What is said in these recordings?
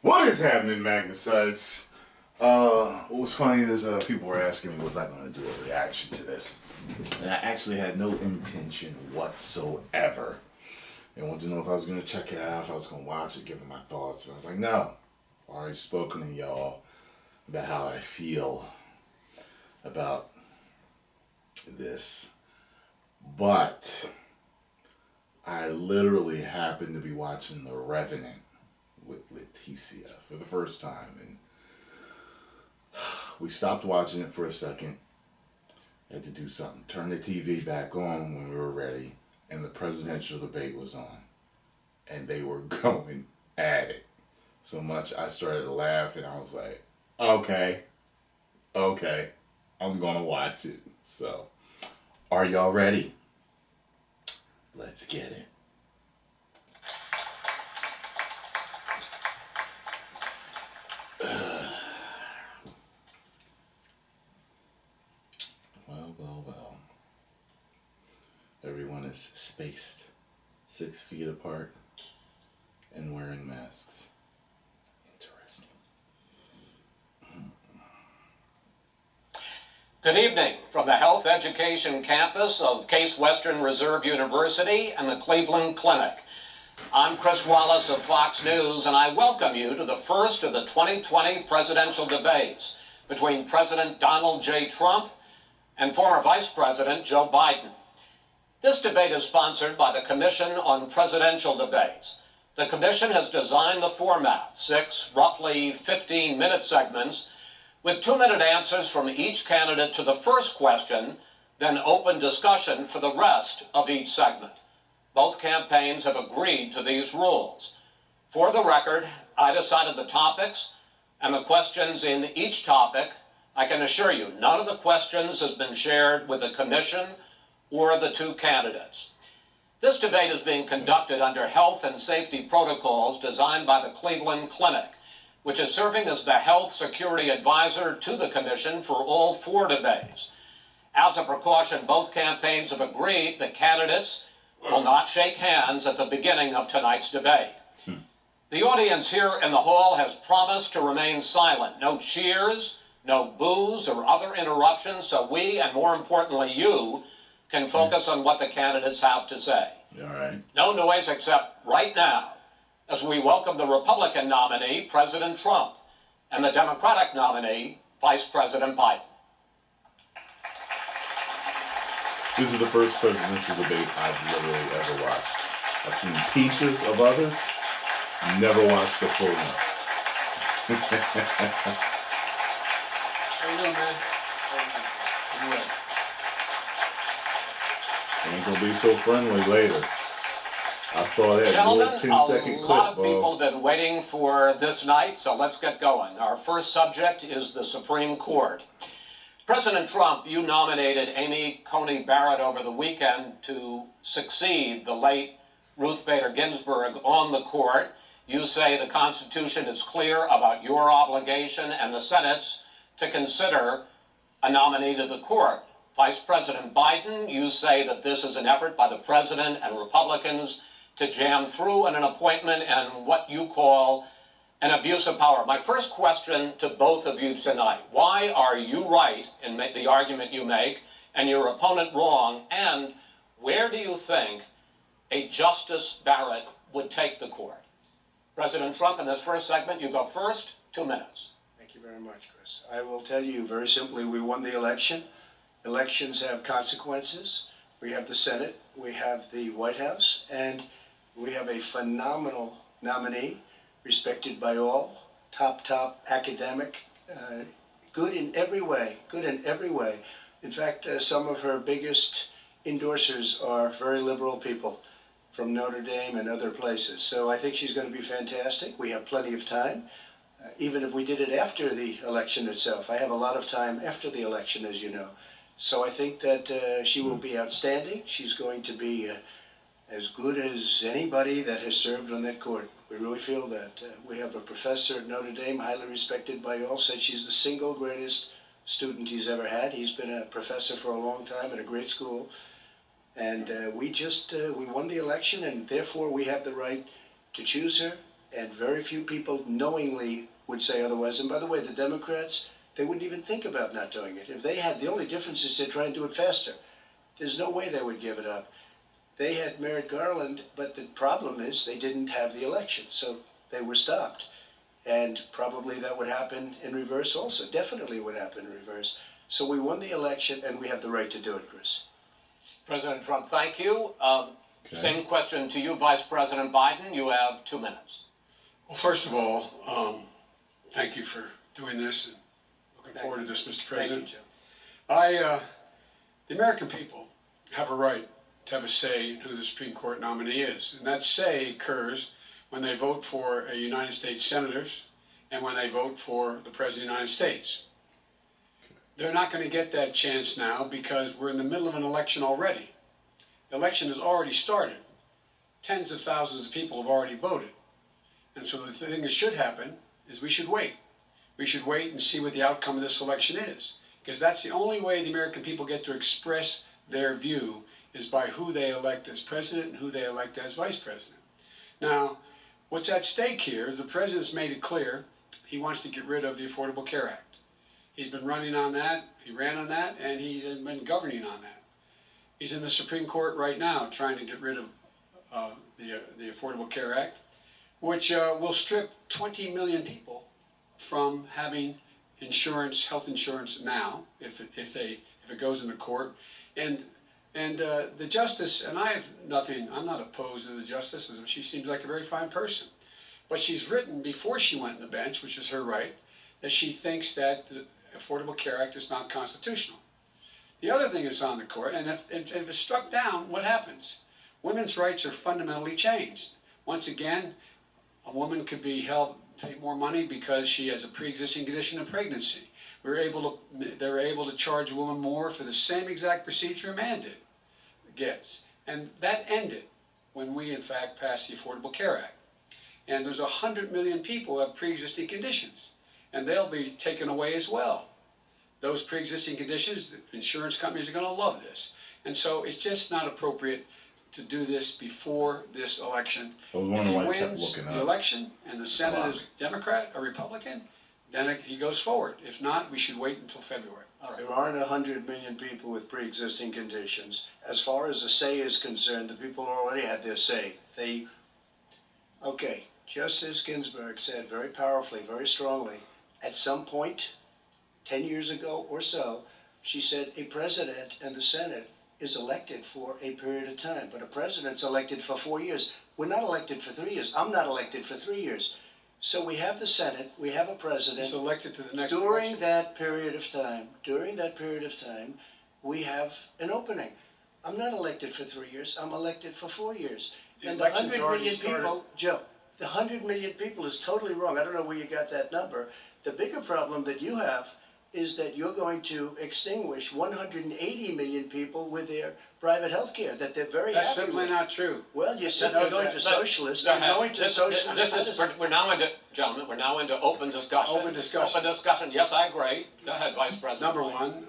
What is happening, Magnus? What was funny is people were asking me was I going to do a reaction to this, and I actually had no intention whatsoever. They wanted to know if I was going to check it out, if I was going to watch it, give them my thoughts. And I was like, no. I've already spoken to y'all about how I feel about this. But I literally happened to be watching The Revenant with Leticia for the first time, and we stopped watching it for a second. Had to do something. Turn the TV back on when we were ready, and the presidential debate was on, and they were going at it so much I started to laugh, and I was like, okay, I'm gonna watch it. So, are y'all ready? Let's get it. Well. Everyone is spaced 6 feet apart and wearing masks. Interesting. Good evening from the Health Education Campus of Case Western Reserve University and the Cleveland Clinic. I'm Chris Wallace of Fox News, and I welcome you to the first of the 2020 presidential debates between President Donald J. Trump and former Vice President Joe Biden. This debate is sponsored by the Commission on Presidential Debates. The Commission has designed the format, 6 roughly 15-minute segments, with 2-minute answers from each candidate to the first question, then open discussion for the rest of each segment. Both campaigns have agreed to these rules. For the record, I decided the topics and the questions in each topic. I can assure you, none of the questions has been shared with the Commission or the 2 candidates. This debate is being conducted under health and safety protocols designed by the Cleveland Clinic, which is serving as the health security advisor to the Commission for all 4 debates. As a precaution, both campaigns have agreed that candidates will not shake hands at the beginning of tonight's debate. The audience here in the hall has promised to remain silent. No cheers, no boos or other interruptions, so we, and more importantly you, can focus on what the candidates have to say. All right. No noise except right now, as we welcome the Republican nominee, President Trump, and the Democratic nominee, Vice President Biden. This is the first presidential debate I've literally ever watched. I've seen pieces of others, never watched the full one. How you doing, man? Ain't gonna be so friendly later. I saw that Gentlemen, little 10-second clip. a lot of people have been waiting for this night, so let's get going. Our first subject is the Supreme Court. President Trump, you nominated Amy Coney Barrett over the weekend to succeed the late Ruth Bader Ginsburg on the court. You say the Constitution is clear about your obligation and the Senate's to consider a nominee to the court. Vice President Biden, you say that this is an effort by the president and Republicans to jam through an appointment and what you call an abuse of power. My first question to both of you tonight: why are you right in the argument you make and your opponent wrong? And where do you think a Justice Barrett would take the court? President Trump, in this first segment, you go first, 2 minutes. Thank you very much, Chris. I will tell you very simply, we won the election. Elections have consequences. We have the Senate, we have the White House, and we have a phenomenal nominee, respected by all, top academic, good in every way. In fact, some of her biggest endorsers are very liberal people from Notre Dame and other places. So I think she's going to be fantastic. We have plenty of time, even if we did it after the election itself. I have a lot of time after the election, as you know. So I think that she will be outstanding. She's going to be as good as anybody that has served on that court. We really feel that. We have a professor at Notre Dame, highly respected by all, said she's the single greatest student he's ever had. He's been a professor for a long time at a great school. And we won the election, and therefore we have the right to choose her And very few people knowingly would say otherwise. And by the way, the Democrats, they wouldn't even think about not doing it. If they had, the only difference is they try and do it faster. There's no way they would give it up. They had Merrick Garland, but the problem is they didn't have the election, so they were stopped. And probably that would happen in reverse also. Definitely would happen in reverse. So we won the election, and we have the right to do it, Chris. President Trump, thank you. Okay. Same question to you, Vice President Biden. You have 2 minutes. Well, first of all, thank you for doing this and looking forward to this, Mr. President. Thank you, Joe. The American people have a right to have a say in who the Supreme Court nominee is. And that say occurs when they vote for a United States senators and when they vote for the President of the United States. They're not going to get that chance now because we're in the middle of an election already. The election has already started. Tens of thousands of people have already voted. And so the thing that should happen is we should wait. We should wait and see what the outcome of this election is. Because that's the only way the American people get to express their view is by who they elect as president and who they elect as vice president. Now, what's at stake here is the president's made it clear he wants to get rid of the Affordable Care Act. He's been running on that, he ran on that, and he's been governing on that. He's in the Supreme Court right now trying to get rid of the Affordable Care Act, which will strip 20 million people from having insurance, health insurance now, if it goes into court. And the justice, and I have nothing, I'm not opposed to the justice, she seems like a very fine person. But she's written before she went on the bench, which is her right, that she thinks that the Affordable Care Act is not constitutional. The other thing is on the court, and if it's struck down, what happens? Women's rights are fundamentally changed. Once again, a woman could be pay more money because she has a pre-existing condition of pregnancy. They were able to charge a woman more for the same exact procedure a man gets. And that ended when we, in fact, passed the Affordable Care Act. And there's 100 million people who have pre-existing conditions, and they'll be taken away as well. Those pre-existing conditions, the insurance companies are going to love this. And so it's just not appropriate to do this before this election. If he wins the election and the Senate is Democrat or Republican, then he goes forward. If not, we should wait until February. All right. There aren't 100 million people with pre-existing conditions. As far as the say is concerned, the people already had their say. Okay, Justice Ginsburg said very powerfully, very strongly, at some point, 10 years ago or so, she said a president and the Senate is elected for a period of time, but a president's elected for 4 years. We're not elected for 3 years. I'm not elected for 3 years. So we have the Senate, we have a president. He's elected to the next During election. that period of time, we have an opening. I'm not elected for 3 years, I'm elected for 4 years. And the 100 million people, Joe, the 100 million people is totally wrong. I don't know where you got that number. The bigger problem that you have is that you're going to extinguish 180 million people with their private health care that they're very That's happy simply with. not true. Well, you said you're going to socialist. You're going to socialist medicine. We're now into, gentlemen, we're now into open discussion. Open discussion. Open discussion. Yes, I agree. Go ahead, Vice President. Number one,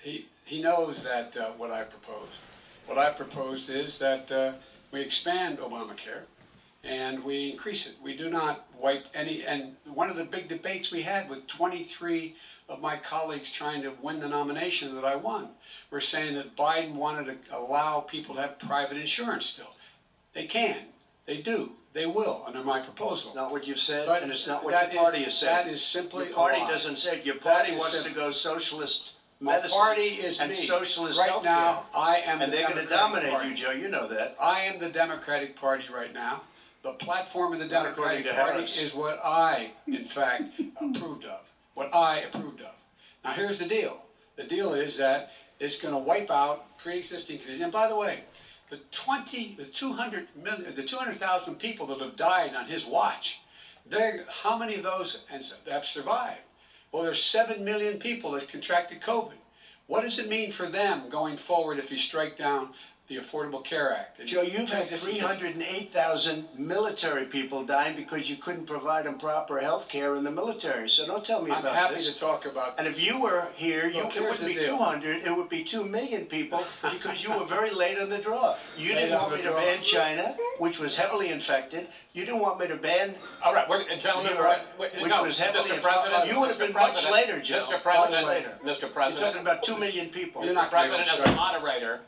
he knows that what I proposed. What I proposed is that we expand Obamacare and we increase it. We do not wipe any, and one of the big debates we had with 23 of my colleagues trying to win the nomination that I won were saying that Biden wanted to allow people to have private insurance still. They can, they do, they will under my proposal. It's not what you've said, But and it's not what that your party has said. That is simply Your party a lie. doesn't say it. Your party That is wants to simple. go socialist My medicine party is and me. socialist Right healthcare. now, I am And the they're going to Democratic dominate Party. you, Joe. You know that. I am the Democratic Party right now. The platform of the Not according Democratic to Party Harris. is what I, in fact, approved of. What I approved of. Now here's the deal. The deal is that it's going to wipe out pre-existing conditions. And by the way, the 200,000 people that have died on his watch, how many of those have survived? Well, there's 7 million people that contracted COVID. What does it mean for them going forward if you strike down the Affordable Care Act. And Joe, you've had this- 308,000 military people dying because you couldn't provide them proper health care in the military. So don't tell me I'm about happy this. to talk about. And if you were here, Look, it here's wouldn't the be deal. 200, it would be 2 million people because you were very late on the draw. You Late didn't on want the me to draw. ban China, which was heavily infected. You didn't want me to ban All right, gentlemen, Europe, which was heavily Mr. infected. President, You would have Mr. been much President, later, Joe. Mr. Much President, later. Mr. You're President, talking about 2 million people. You're not President, gonna as a start. moderator,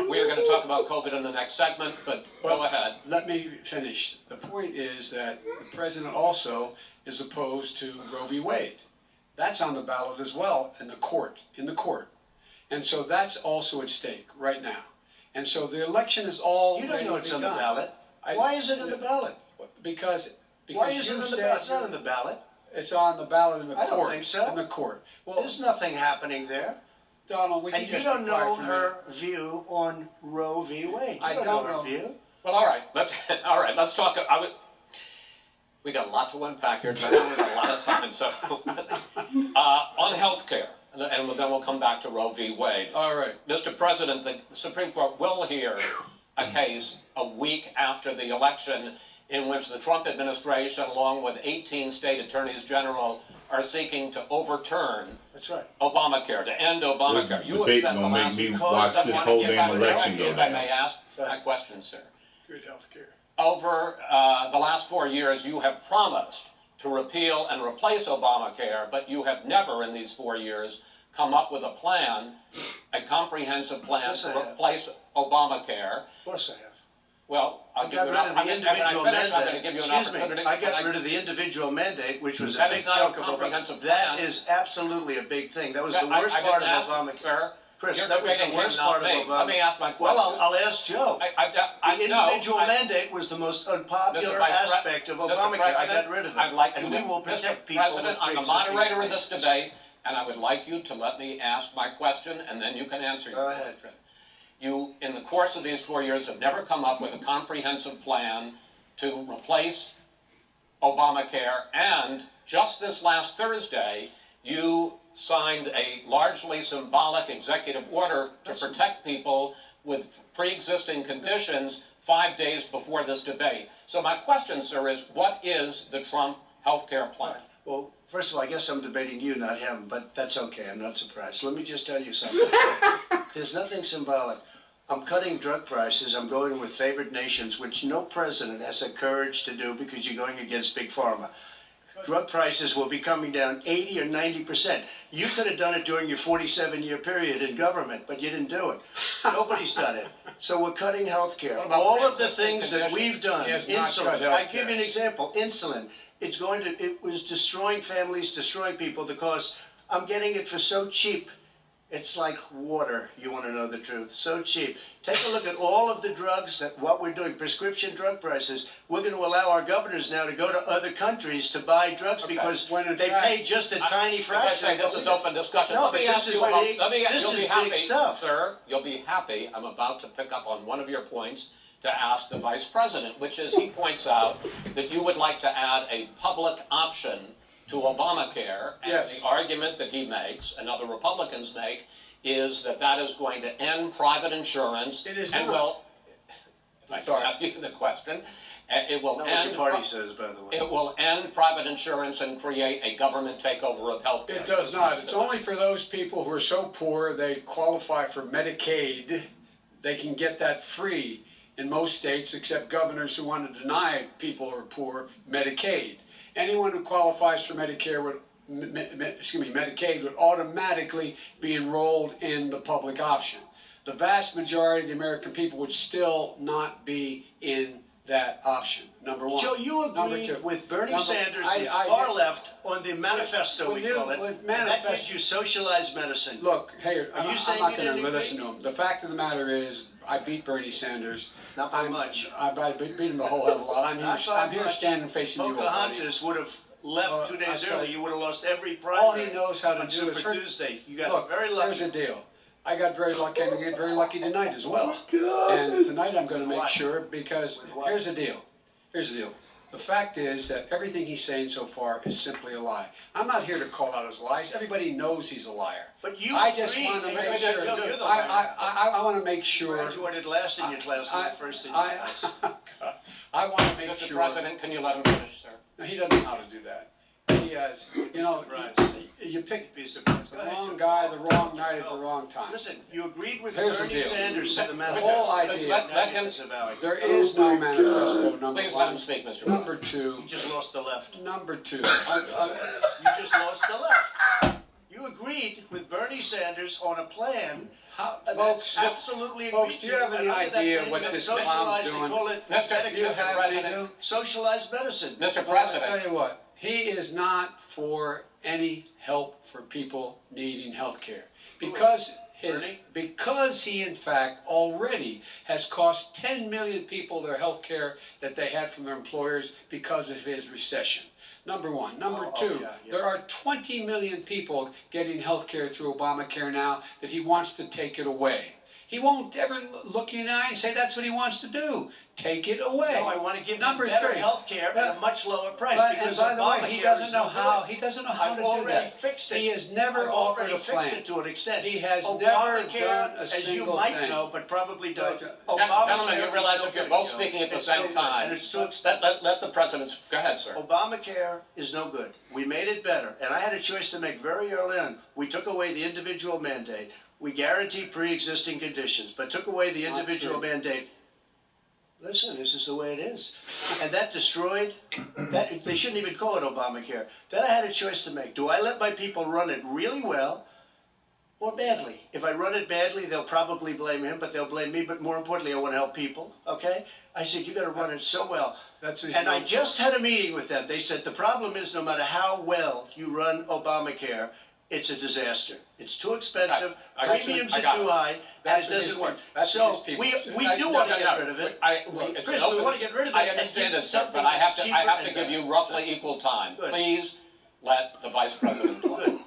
we are going to talk about COVID in the next segment, but go ahead. Let me finish. The point is that the president also is opposed to Roe v. Wade. That's on the ballot as well in the court. And so that's also at stake right now. And so the election is all You don't know it's on the done. ballot. I- Why is it on the ballot? Because Why is it you on the said ballot? It's not on the ballot. it's on the ballot in the I court. don't think so. In the court. Well, There's nothing happening there. Donald, would you And you just don't be quiet know for a her view on Roe v. Wade. You I don't don't know know. her view. Well, all right, let's talk. We got a lot to unpack here, but we got a lot of time. So, on health care, and then we'll come back to Roe v. Wade. All right. Mr. President, the Supreme Court will hear a case a week after the election in which the Trump administration, along with 18 state attorneys general, are seeking to overturn That's right. Obamacare, to end Obamacare. This debate gonna make me watch this whole damn election go If I down. may ask my question, sir. Good health care. Over the last 4 years, you have promised to repeal and replace Obamacare, but you have never in these 4 years come up with a plan, a comprehensive plan Yes, I to have. replace Obamacare. Of course I have. Well, I'll I give got you rid of the individual I'm going to mandate. give you an Excuse me, opportunity. I got rid of the individual mandate, which was a That is big not a chunk of comprehensive Obamacare. plan. That is absolutely a big thing. That was the I worst didn't part of ask, Obamacare. Sir, Chris, you're that was the debating him, worst not part of me. Obamacare. Let me ask my question. Well, I'll ask Joe. The no, individual I- mandate was the most unpopular Mr. Vice Pre- aspect of Mr. Obamacare. I President, got rid of it. I'd like and you we to, will Mr. protect people with President, I'm the pre-existing moderator of this conditions. debate, and I would like you to let me ask my question, and then you can answer your Go ahead. question. You, in the course of these 4 years, have never come up with a comprehensive plan to replace Obamacare, and just this last Thursday, you signed a largely symbolic executive order to protect people with pre-existing conditions 5 days before this debate. So my question, sir, is what is the Trump healthcare plan? Well, first of all, I guess I'm debating you, not him, but that's okay. I'm not surprised. Let me just tell you something. There's nothing symbolic. I'm cutting drug prices. I'm going with favored nations, which no president has the courage to do because you're going against big pharma. Drug prices will be coming down 80 or 90%. You could have done it during your 47-year period in government, but you didn't do it. Nobody's done it. So we're cutting health care. What about All of the pre-existing things that conditions? we've done, He has not cut insulin. I healthcare. give you an example. Insulin. It was destroying families, destroying people because I'm getting it for so cheap. It's like water, you want to know the truth. So cheap. Take a look at all of the drugs what we're doing, prescription drug prices. We're going to allow our governors now to go to other countries to buy drugs because When in they fact- pay just a tiny As I fraction. say, of this what is we do. open discussion. No, Let me but ask this you is about, big- you'll this be is happy, big stuff. sir, you'll be happy. I'm about to pick up on one of your points to ask the Vice President, which is he points out that you would like to add a public option to Obamacare. And Yes. the argument that he makes, and other Republicans make, is that that is going to end private insurance. It is and not. will, if I can Sorry. ask you the question, it will Not what end. your party says, by the way. It will end private insurance and create a government takeover of health care. It does not. It's only for those people who are so poor they qualify for Medicaid. They can get that free in most states, except governors who want to deny people who are poor Medicaid. Anyone who qualifies for Medicare would, Medicaid would automatically be enrolled in the public option. The vast majority of the American people would still not be in that option. Number one. Joe, you Number agreed two. with Bernie Number- Sanders, I- who's I- far left, on the manifesto, Well, we you- call it. well, And that manifest- gives you socialized medicine. Look, hey, Are you I'm saying not you going didn't to agree? listen to him. The fact of the matter is, I beat Bernie Sanders. Not by much. I beat him a whole hell of a lot. I'm Not by here much. standing facing you, old buddy. Pocahontas would have left Well, 2 I'll days tell early. you. You would have lost every All primary. he knows how to on do is Super hurt. Tuesday. You got Look, very here's lucky. the deal. I got very lucky. I'm going to get very lucky tonight as well. God. And tonight I'm going to make What? sure because With what? here's the deal. Here's the deal. The fact is that everything he's saying so far is simply a lie. I'm not here to call out his lies. Everybody knows he's a liar. But you I just agree, want to and make you sure. tell you're the liar. I want to make sure. Graduated last in your class, not first in your class. I want to make Mr. sure. President, can you let him finish, sir? No, he doesn't know how to do that. He has, you know, you pick Be surprised. the Go ahead, wrong Joe. guy, the wrong night at the wrong time. Listen, you agreed with Here's the Bernie deal. Sanders to the The manifesto. whole idea. Let him. There is no manifesto. Number Please one. let him speak, Mr. Number President. two. You just lost the left. Number two. You just lost the left. You agreed with Bernie Sanders on a plan. Folks, Absolutely agreed folks, do you have to, any and under that idea plan, what you have this socialized, clown's they doing? call it Mr. you Mr. have President. any do? socialized medicine. Mr. Well, I tell President, you what, he is not for any help for people needing health care. Because he in fact already has cost 10 million people their health care that they had from their employers because of his recession. Number one. Number two, Yeah. there are 20 million people getting health care through Obamacare now that he wants to take it away. He won't ever look you in the eye and say that's what he wants to do. Take it away. No, I want to give Number you better three. health care at a much lower price But, and because by the way, he Obamacare doesn't is know no how. good. He doesn't know how I've to do already that. fixed it. He has never I've offered already a plan. fixed it to an extent. He has never Obamacare, done a as you single might thing. know, but probably don't. gentlemen, you is realize no if you're good, both Joe. speaking at the It's no same good, time, and it's too expensive. let the President, go ahead, sir. Obamacare is no good. We made it better, and I had a choice to make very early on. We took away the individual mandate. We guaranteed pre-existing conditions, but took away the individual mandate. Listen, this is the way it is. And that destroyed, that they shouldn't even call it Obamacare. Then I had a choice to make. Do I let my people run it really well or badly? If I run it badly, they'll probably blame him, but they'll blame me. But more importantly, I want to help people, okay? I said, you got to run it so well. That's what he's And I known just had a meeting with them. They said, the problem is no matter how well you run Obamacare, it's a disaster. It's too expensive, I got you. premiums I are got too it. high, and That's it what his doesn't work. people- that's what So his people we say. do want to get rid of it. Chris, we want to get rid of it. I and understand give this, sir, something but I have that's to cheaper give and you better. roughly equal time. Good. Please let the Vice President talk.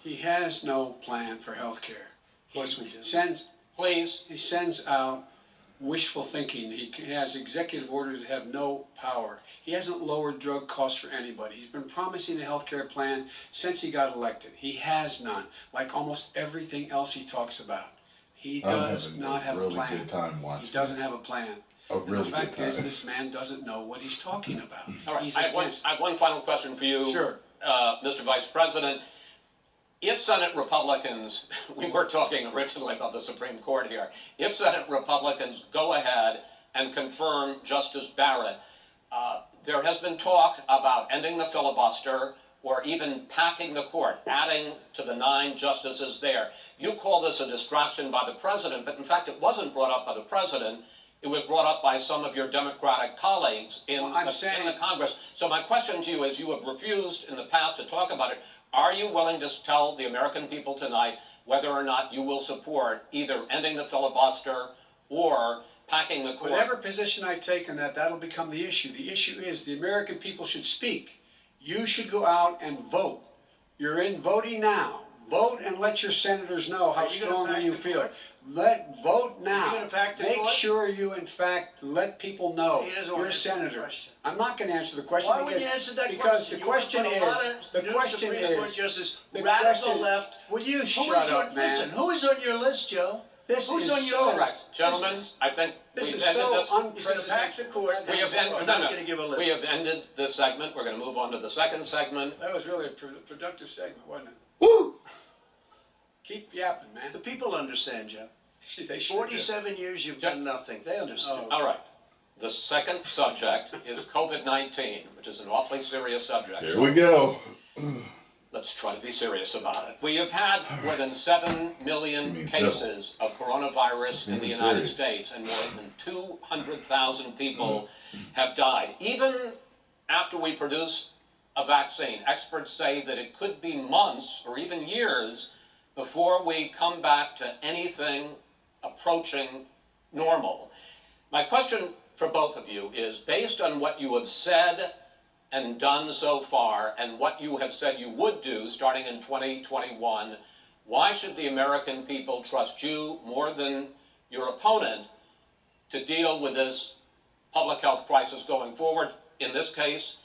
He has no plan for health care. Of course we do. Please. He sends out wishful thinking. He has executive orders that have no power. He hasn't lowered drug costs for anybody. He's been promising a health care plan since he got elected. He has none, like almost everything else he talks about. He does not have a really plan. good time watching He doesn't this. have a plan. A And really the good fact is, time. this man doesn't know what he's talking about. All right, He's I against. have one final question for you, Sure. Mr. Vice President. If Senate Republicans, we were talking originally about the Supreme Court here, if Senate Republicans go ahead and confirm Justice Barrett, there has been talk about ending the filibuster or even packing the court, adding to the 9 justices there. You call this a distraction by the president, but in fact it wasn't brought up by the president. It was brought up by some of your Democratic colleagues in the Congress. So my question to you is, you have refused in the past to talk about it. Are you willing to tell the American people tonight whether or not you will support either ending the filibuster or packing the court? Whatever position I take on that, that'll become the issue. The issue is the American people should speak. You should go out and vote. You're in voting now. Vote and let your senators know how Are you gonna strongly pack you the feel. court? Vote now. gonna pack the Make court? sure you, in fact, let people know He doesn't you're want a to answer the senator. question. I'm not going to answer the question Why would you answer that because question? the question You want to put a lot is, of the new question Supreme Court is, justice, the radical question- left. will you Who shut is up, on, man? listen, who is on your list, Joe? This Who's is on your so list? right. Gentlemen, This is- I think This we've is ended so this. He's going to pack the court. We have I'm not going to give a list. We have ended this segment. We're going to move on to the second segment. That was really a productive segment, wasn't it? Woo! Keep yapping, man. The people understand, Joe. They sure do. 47 years you've done nothing. They understand. All right. The second subject is COVID-19, which is an awfully serious subject. Here we go. Let's try to be serious about it. We have had more than 7 million cases of coronavirus in the United States, and more than 200,000 people have died. Even after we produce a vaccine, experts say that it could be months or even years before we come back to anything approaching normal. My question for both of you is, based on what you have said and done so far, and what you have said you would do starting in 2021, why should the American people trust you more than your opponent to deal with this public health crisis going forward? In this case,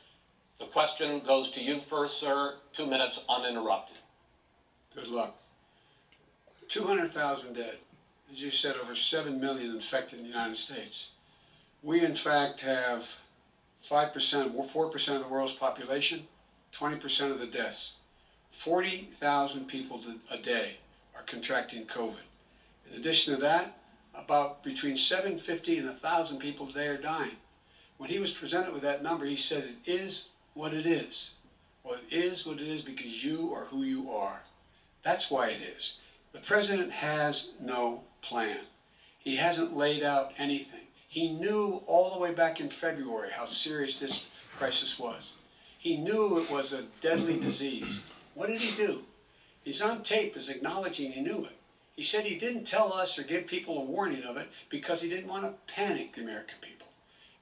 the question goes to you first, sir. 2 minutes uninterrupted. Good luck. 200,000 dead. As you said, over 7 million infected in the United States. We, in fact, have 5%, 4% of the world's population, 20% of the deaths. 40,000 people a day are contracting COVID. In addition to that, about between 750 and 1,000 people a day are dying. When he was presented with that number, he said, it is what it is. Well, it is what it is because you are who you are. That's why it is. The president has no plan. He hasn't laid out anything. He knew all the way back in February how serious this crisis was. He knew it was a deadly disease. What did he do? He's on tape as acknowledging he knew it. He said he didn't tell us or give people a warning of it because he didn't want to panic the American people.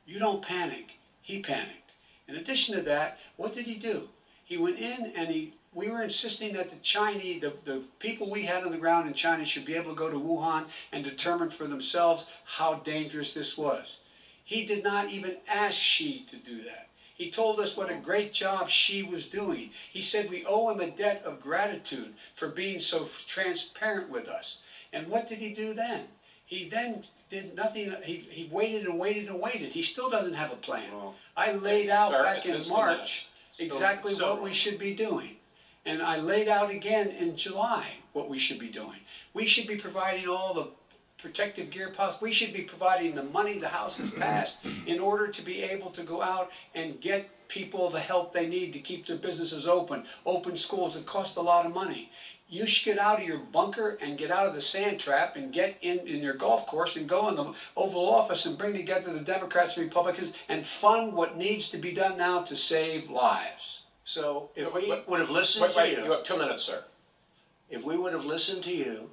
You don't panic. He panicked. In addition to that, what did he do? He went in and we were insisting that the people we had on the ground in China should be able to go to Wuhan and determine for themselves how dangerous this was. He did not even ask Xi to do that. He told us what a great job Xi was doing. He said we owe him a debt of gratitude for being so transparent with us. And what did he do then? He then did nothing. He waited and waited and waited. He still doesn't have a plan. I laid out back in March exactly what we should be doing. And I laid out again in July what we should be doing. We should be providing all the protective gear possible. We should be providing the money the House has passed in order to be able to go out and get people the help they need to keep their businesses open schools that cost a lot of money. You should get out of your bunker and get out of the sand trap and get in your golf course and go in the Oval Office and bring together the Democrats and Republicans and fund what needs to be done now to save lives. So if we would have listened to you. You have 2 minutes, sir. If we would have listened to you,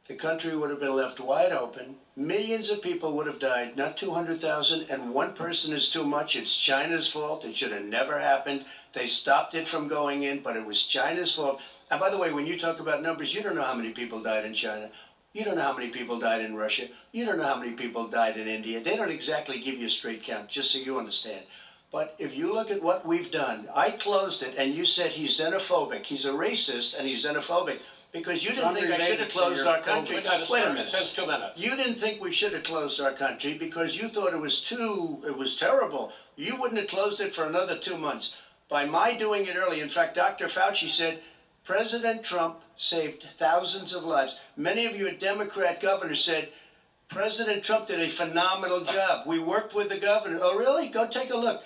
the country would have been left wide open. Millions of people would have died, not 200,000, and one person is too much. It's China's fault. It should have never happened. They stopped it from going in, but it was China's fault. And by the way, when you talk about numbers, you don't know how many people died in China. You don't know how many people died in Russia. You don't know how many people died in India. They don't exactly give you a straight count, just so you understand. But if you look at what we've done, I closed it, and you said he's xenophobic. He's a racist, and he's xenophobic. Because you didn't think I should have closed our country. Wait a minute. It says 2 minutes. You didn't think we should have closed our country because you thought it was terrible. You wouldn't have closed it for another 2 months. By my doing it early, in fact, Dr. Fauci said, President Trump saved thousands of lives. Many of you Democrat governors said, President Trump did a phenomenal job. We worked with the governor. Oh, really? Go take a look.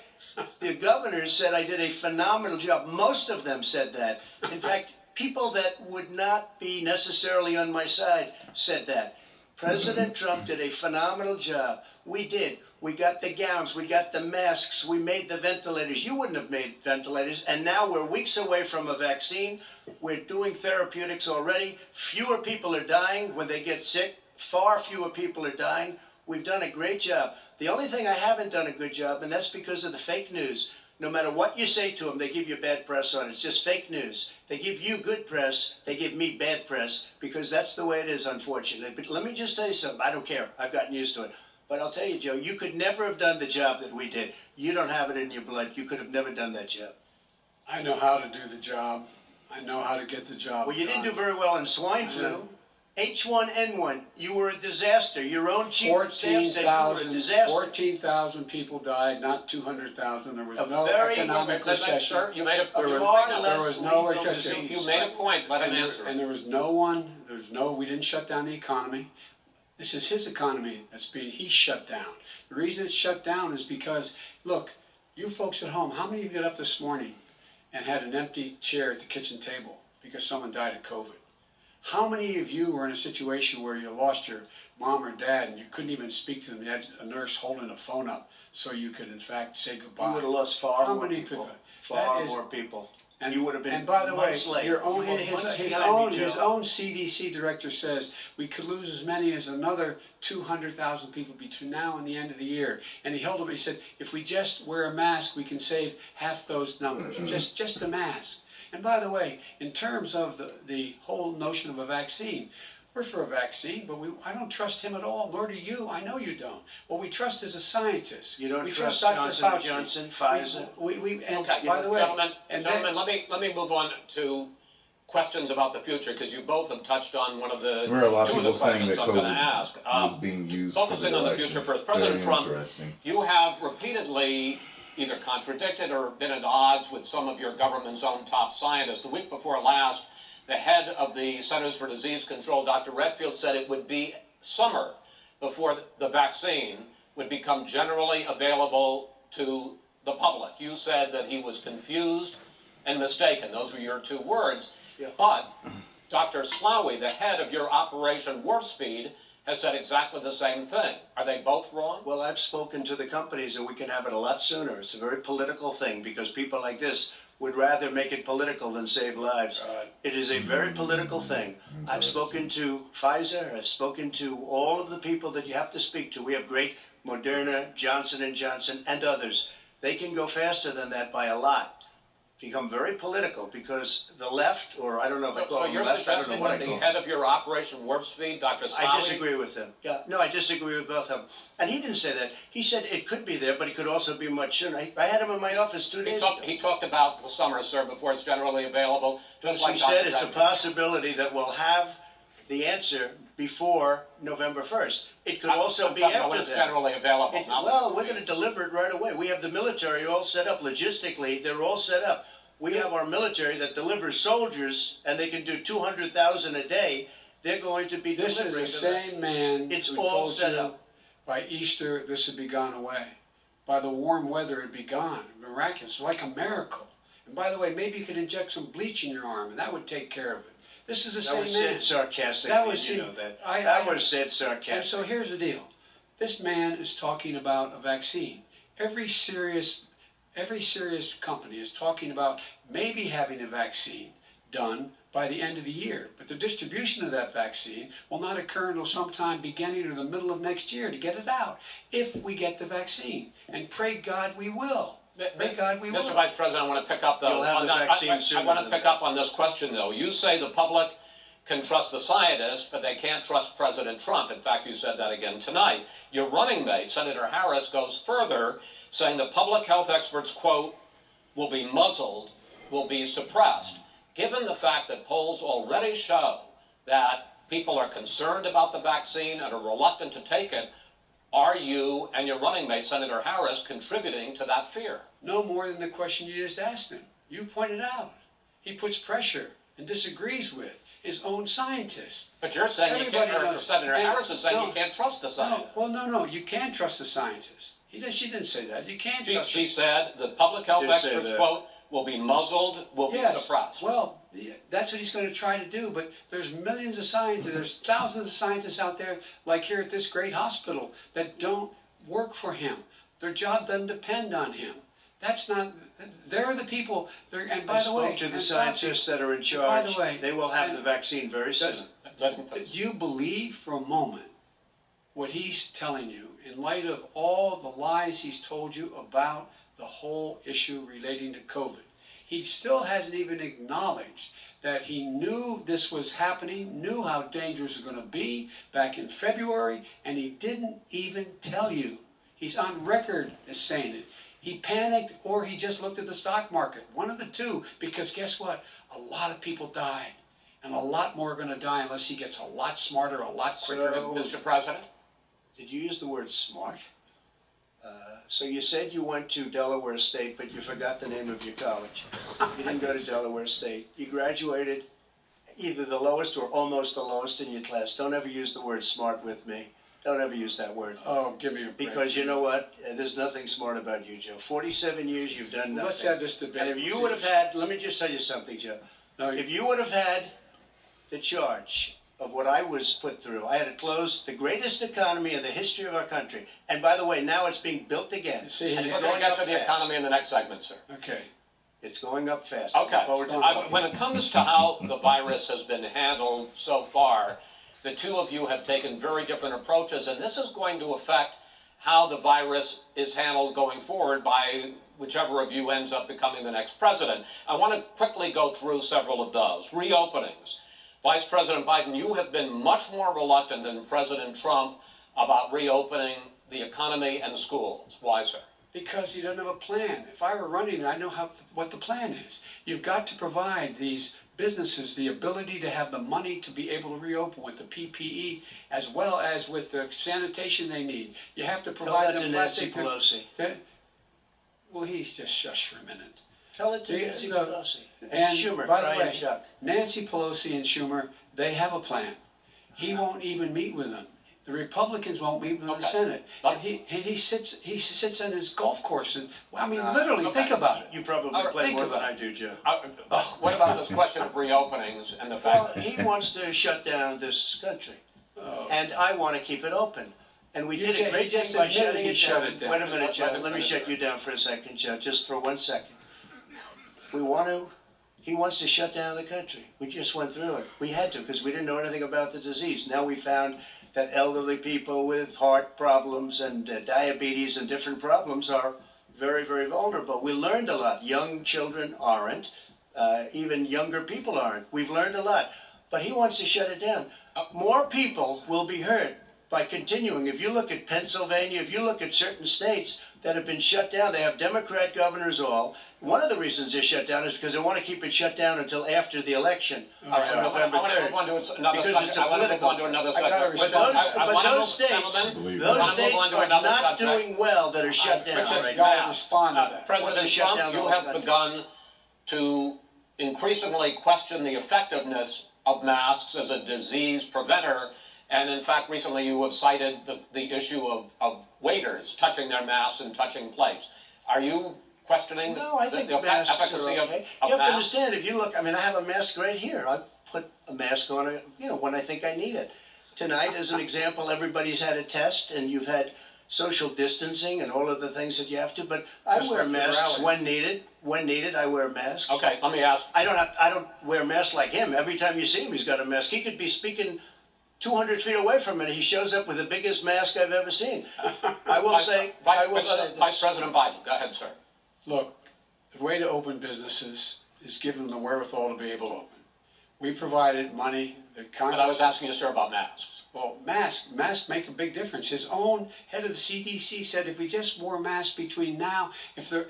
The governors said I did a phenomenal job. Most of them said that. In fact, people that would not be necessarily on my side said that. President Trump did a phenomenal job. We did. We got the gowns. We got the masks. We made the ventilators. You wouldn't have made ventilators. And now we're weeks away from a vaccine. We're doing therapeutics already. Fewer people are dying when they get sick. Far fewer people are dying. We've done a great job. The only thing I haven't done a good job, and that's because of the fake news. No matter what you say to them, they give you bad press on it. It's just fake news. They give you good press, they give me bad press, because that's the way it is, unfortunately. But let me just tell you something. I don't care. I've gotten used to it. But I'll tell you, Joe, you could never have done the job that we did. You don't have it in your blood. You could have never done that job. I know how to do the job. I know how to get the job Well, you done. didn't do very well in swine flu. H1N1, you were a disaster. Your own chief of staff said you were a disaster. 14,000 people died, not 200,000. There was A no very- economic recession. Sir, you made a There was no recession. You made a point. Let him answer. And there was we didn't shut down the economy. This is his economy he shut down. The reason it's shut down is because, look, you folks at home, how many of you got up this morning and had an empty chair at the kitchen table because someone died of COVID? How many of you were in a situation where you lost your mom or dad and you couldn't even speak to them? You had a nurse holding a phone up so you could, in fact, say goodbye. You would have lost far How more many people. people? Far more people. And you would have been. And by the way, months late. your own You were his months own behind me, his Joe. own CDC director says we could lose as many as another 200,000 people between now and the end of the year. And he held up. He said, if we just wear a mask, we can save half those numbers. just a mask. And by the way, in terms of the whole notion of a vaccine, We're for a vaccine, but I don't trust him at all, nor do you. I know you don't. What we trust is a scientist. You don't we trust Dr. Johnson Fauci. & Johnson, Pfizer? And Okay, by the way, gentlemen, and let me move on to questions about the future, because you both have touched on one of the There are a lot of two of people the saying questions that I'm going to COVID ask. was being used for Focusing the on the election. future first, President Very Trump, interesting. you have repeatedly either contradicted or been at odds with some of your government's own top scientists. The week before last, the head of the Centers for Disease Control, Dr. Redfield, said it would be summer before the vaccine would become generally available to the public. You said that he was confused and mistaken. Those were your two words. Yeah. But Dr. Slaoui, the head of your Operation Warp Speed, has said exactly the same thing. Are they both wrong? Well, I've spoken to the companies and we can have it a lot sooner. It's a very political thing because people like this would rather make it political than save lives. It is a very political thing. I've spoken to Pfizer, I've spoken to all of the people that you have to speak to. We have great Moderna, Johnson & Johnson, and others. They can go faster than that by a lot. Become very political because the left, or I don't know if I call So them you're left, I don't know suggesting what I that call the them. head of your Operation Warp Speed, Dr. Slaoui... I disagree with him. Yeah, no, I disagree with both of them. And he didn't say that. He said it could be there, but it could also be much sooner. I had him in my office 2 days ago. He talked about the summer, sir, before it's generally available. Just like He said Dr. it's a Redfield. possibility that we'll have the answer before November 1st. It could also be When after it's that. generally available. Well, we're going to deliver it right away. We have the military all set up logistically. They're all set up. We have our military that delivers soldiers, and they can do 200,000 a day. They're going to be this delivering is the them. same man It's who all told set you up. by Easter this would be gone away. By the warm weather it'd be gone. Miraculous, like a miracle. And by the way, maybe you could inject some bleach in your arm, and that would take care of it. This is the That same was man. said sarcastically, That was you said- know that. I- That I- was said And sarcastically. so here's the deal. This man is talking about a vaccine. Every serious company is talking about maybe having a vaccine done by the end of the year. But the distribution of that vaccine will not occur until sometime beginning or the middle of next year to get it out, if we get the vaccine. And pray God we will. Pray God we will. Mr. Vice President, I want to pick up You'll have the vaccine I sooner want to than pick that. up on this question, though. You say the public can trust the scientists, but they can't trust President Trump. In fact, you said that again tonight. Your running mate, Senator Harris, goes further, saying the public health experts, quote, will be muzzled, will be suppressed. Given the fact that polls already show that people are concerned about the vaccine and are reluctant to take it, are you and your running mate, Senator Harris, contributing to that fear? No more than the question you just asked him. You pointed out. He puts pressure and disagrees with his own scientists. But you're saying you Everybody can't, or knows. Senator And- Harris is saying no, you can't trust the No, scientists. well, no, you can trust the scientists. She didn't say that. You can't trust She said the public health Did say experts, that. quote, will be muzzled, will be suppressed. Well, that's what he's going to try to do, but there's millions of scientists, there's thousands of scientists out there, like here at this great hospital, that don't work for him. Their job doesn't depend on him. That's not, they're the people, and by I the way. spoke to the and scientists that are in by charge. the way, They will have and- the vaccine very soon. Let him Do finish. you believe for a moment what he's telling you in light of all the lies he's told you about the whole issue relating to COVID? He still hasn't even acknowledged that he knew this was happening, knew how dangerous it was going to be back in February, and he didn't even tell you. He's on record as saying it. He panicked or he just looked at the stock market. One of the two, because guess what? A lot of people died. And a lot more are going to die unless he gets a lot smarter, a lot quicker. So- Mr. President? Did you use the word smart? So you said you went to Delaware State, but you forgot the name of your college. You didn't go to Delaware State. You graduated either the lowest or almost the lowest in your class. Don't ever use the word smart with me. Don't ever use that word. Oh, give me a break. Because you know what? There's nothing smart about you, Joe. 47 years, you've done nothing. Let's have this debate. And if you would have had, let me just tell you something, Joe. No, If you would have had the charge of what I was put through, I had to close the greatest economy in the history of our country. And by the way, now it's being built again. See, and We're it's going going to up get to the fast. economy in the next segment, sir. Okay. It's going up fast. Okay. Look forward to it. When it comes to how the virus has been handled so far, the two of you have taken very different approaches, and this is going to affect how the virus is handled going forward by whichever of you ends up becoming the next president. I want to quickly go through several of those. Reopenings. Vice President Biden, you have been much more reluctant than President Trump about reopening the economy and schools. Why, sir? Because he doesn't have a plan. If I were running it, I know what the plan is. You've got to provide these businesses the ability to have the money to be able to reopen with the PPE as well as with the sanitation they need. You have to Tell provide that to them Nancy plastic. Pelosi. Well, he's just shush for a minute. Tell it to See, Nancy no. Pelosi. And And Schumer, by the Brian way, Chuck. Nancy Pelosi and Schumer, they have a plan. He won't even meet with them. The Republicans won't meet with the Okay. Senate. But- And he sits on his golf course and, well, I mean, Nah, literally, okay. think about it. You probably All right, play think more than about I do, Joe. What about this question of reopenings and the Well, fact that he wants to shut down this country, Oh. and I want to keep it open. And we You did ju- a he great just thing by admitted shutting he it shut down. it down. Wait a minute, Joe. Let him Let me finish, shut sir. you down for a second, Joe, just for 1 second. He wants to shut down the country. We just went through it. We had to because we didn't know anything about the disease. Now we found that elderly people with heart problems and diabetes and different problems are very, very vulnerable. We learned a lot. Young children aren't. Even younger people aren't. We've learned a lot. But he wants to shut it down. More people will be hurt by continuing. If you look at Pennsylvania, if you look at certain states that have been shut down, they have Democrat governors all. One of the reasons they're shut down is because they want to keep it shut down until after the election All right, on I November want to 3rd. move on to another Because subject. it's a I want to move political on to another I gotta subject. respect But those, I but wanna those move- states, gentlemen, Believe I those wanna move states on to are another not subject. doing well that are shut down Which is right You gotta now. respond to that. What's President to shut down Trump, the you whole have country? begun to increasingly question the effectiveness of masks as a disease preventer. And in fact, recently you have cited the issue of waiters touching their masks and touching plates. Are you questioning No, I think the masks efficacy are of okay. You have to masks? understand, if you look, I mean, I have a mask right here. I put a mask on it, when I think I need it. Tonight, as an example, everybody's had a test and you've had social distancing and all of the things that you have to, but I Just wear like your masks rally. when needed. When needed, I wear masks. Okay, let me ask. I don't wear masks like him. Every time you see him, he's got a mask. He could be speaking 200 feet away from it. He shows up with the biggest mask I've ever seen. I will say Vice this. President Biden, go ahead, sir. Look, the way to open businesses is give them the wherewithal to be able to open. We provided money, the But I was asking you, sir, about masks. Well, masks make a big difference. His own head of the CDC said if we just wore masks between now,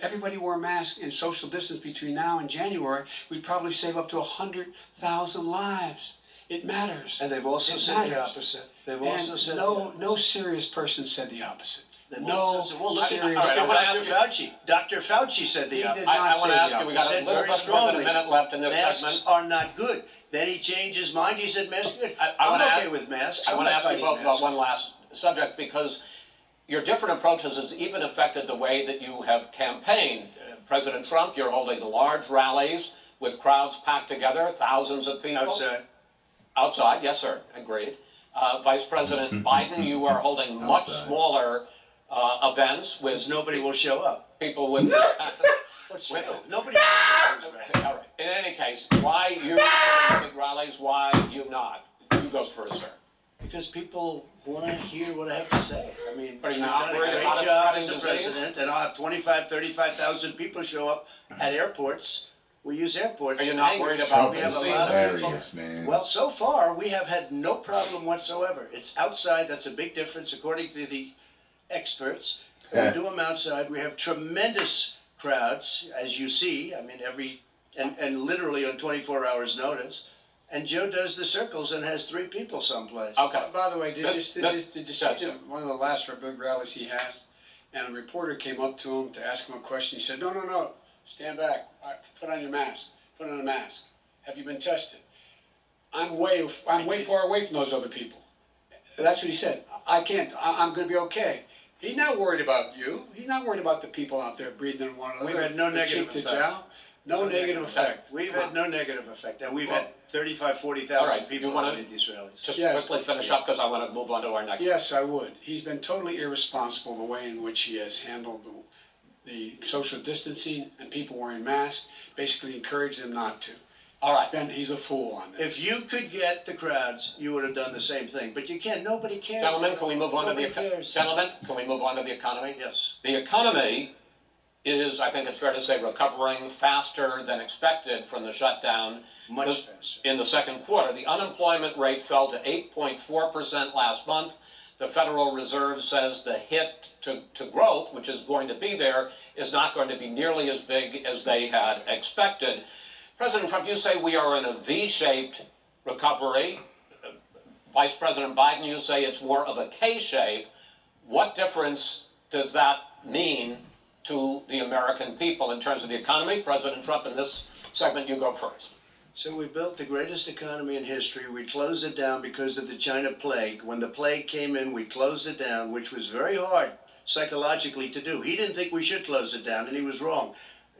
everybody wore masks and social distance between now and January, we'd probably save up to 100,000 lives. It matters. And they've also It said the matters. opposite. They've And also said the no opposite. serious person said the opposite. They've No also said, well, look, serious all right, I person. wanna ask Dr. Fauci. Dr. Fauci said the He opposite. did I not want say to the ask you, we got a Said little very bit more than a strongly, minute left in this masks segment. are not good. Then he changed his mind. He said masks are good. I I'm wanna okay ask- with masks. I I'm want to not ask you fighting both about masks. one last subject because your different approaches has even affected the way that you have campaigned. President Trump, you're holding large rallies with crowds packed together, thousands of people. Outside. Outside, yes, sir, agreed. Vice President Biden, you are holding much Outside. smaller events Because with nobody will show up. people with. What's Wait. true? Nobody will show up. All right. In any case, why you big rallies? Why you not? You goes first, sir. Because people want to hear what I have to say. I mean, Are you we've not done a worried great about it job spreading as a disease? president, and I'll have 35,000 people show up at airports. We use airports. Are you and not hangars. worried about Trump We have is a lot of hilarious, people. man. Well, so far we have had no problem whatsoever. It's outside. That's a big difference, according to the experts. When we do them outside, we have tremendous crowds, as you see. I mean, and literally on 24 hours notice. And Joe does the circles and has 3 people someplace. Okay. By the way, did you see Gotcha. one of the last big rallies he had? And a reporter came up to him to ask him a question. He said, no, stand back. All right, put on your mask. Put on a mask. Have you been tested? I'm way far away from those other people. That's what he said. I'm going to be okay. He's not worried about you. He's not worried about the people out there breathing in one another. We've had no The negative cheek to effect. jowl. No negative effect. We've Come had on. no negative effect, and we've Well, had 35, all 40,000 right, people you wanna- at these rallies. Just Yes. quickly finish up because I want to move on to our next. Yes, I would. He's been totally irresponsible the way in which he has handled the social distancing and people wearing masks, basically encouraged them not to. All right. He's a fool on this. If you could get the crowds, you would have done the same thing, but you can't. Nobody cares. Gentlemen, can we move on to the Nobody cares. Gentlemen, can we move on to the economy? Yes. The economy is, I think it's fair to say, recovering faster than expected from the shutdown. Much faster. In the second quarter, the unemployment rate fell to 8.4% last month. The Federal Reserve says the hit to growth, which is going to be there, is not going to be nearly as big as they had expected. President Trump, you say we are in a V-shaped recovery. Vice President Biden, you say it's more of a K-shape. What difference does that mean to the American people in terms of the economy? President Trump, in this segment, you go first. So we built the greatest economy in history. We closed it down because of the China plague. When the plague came in, we closed it down, which was very hard psychologically to do. He didn't think we should close it down, and he was wrong.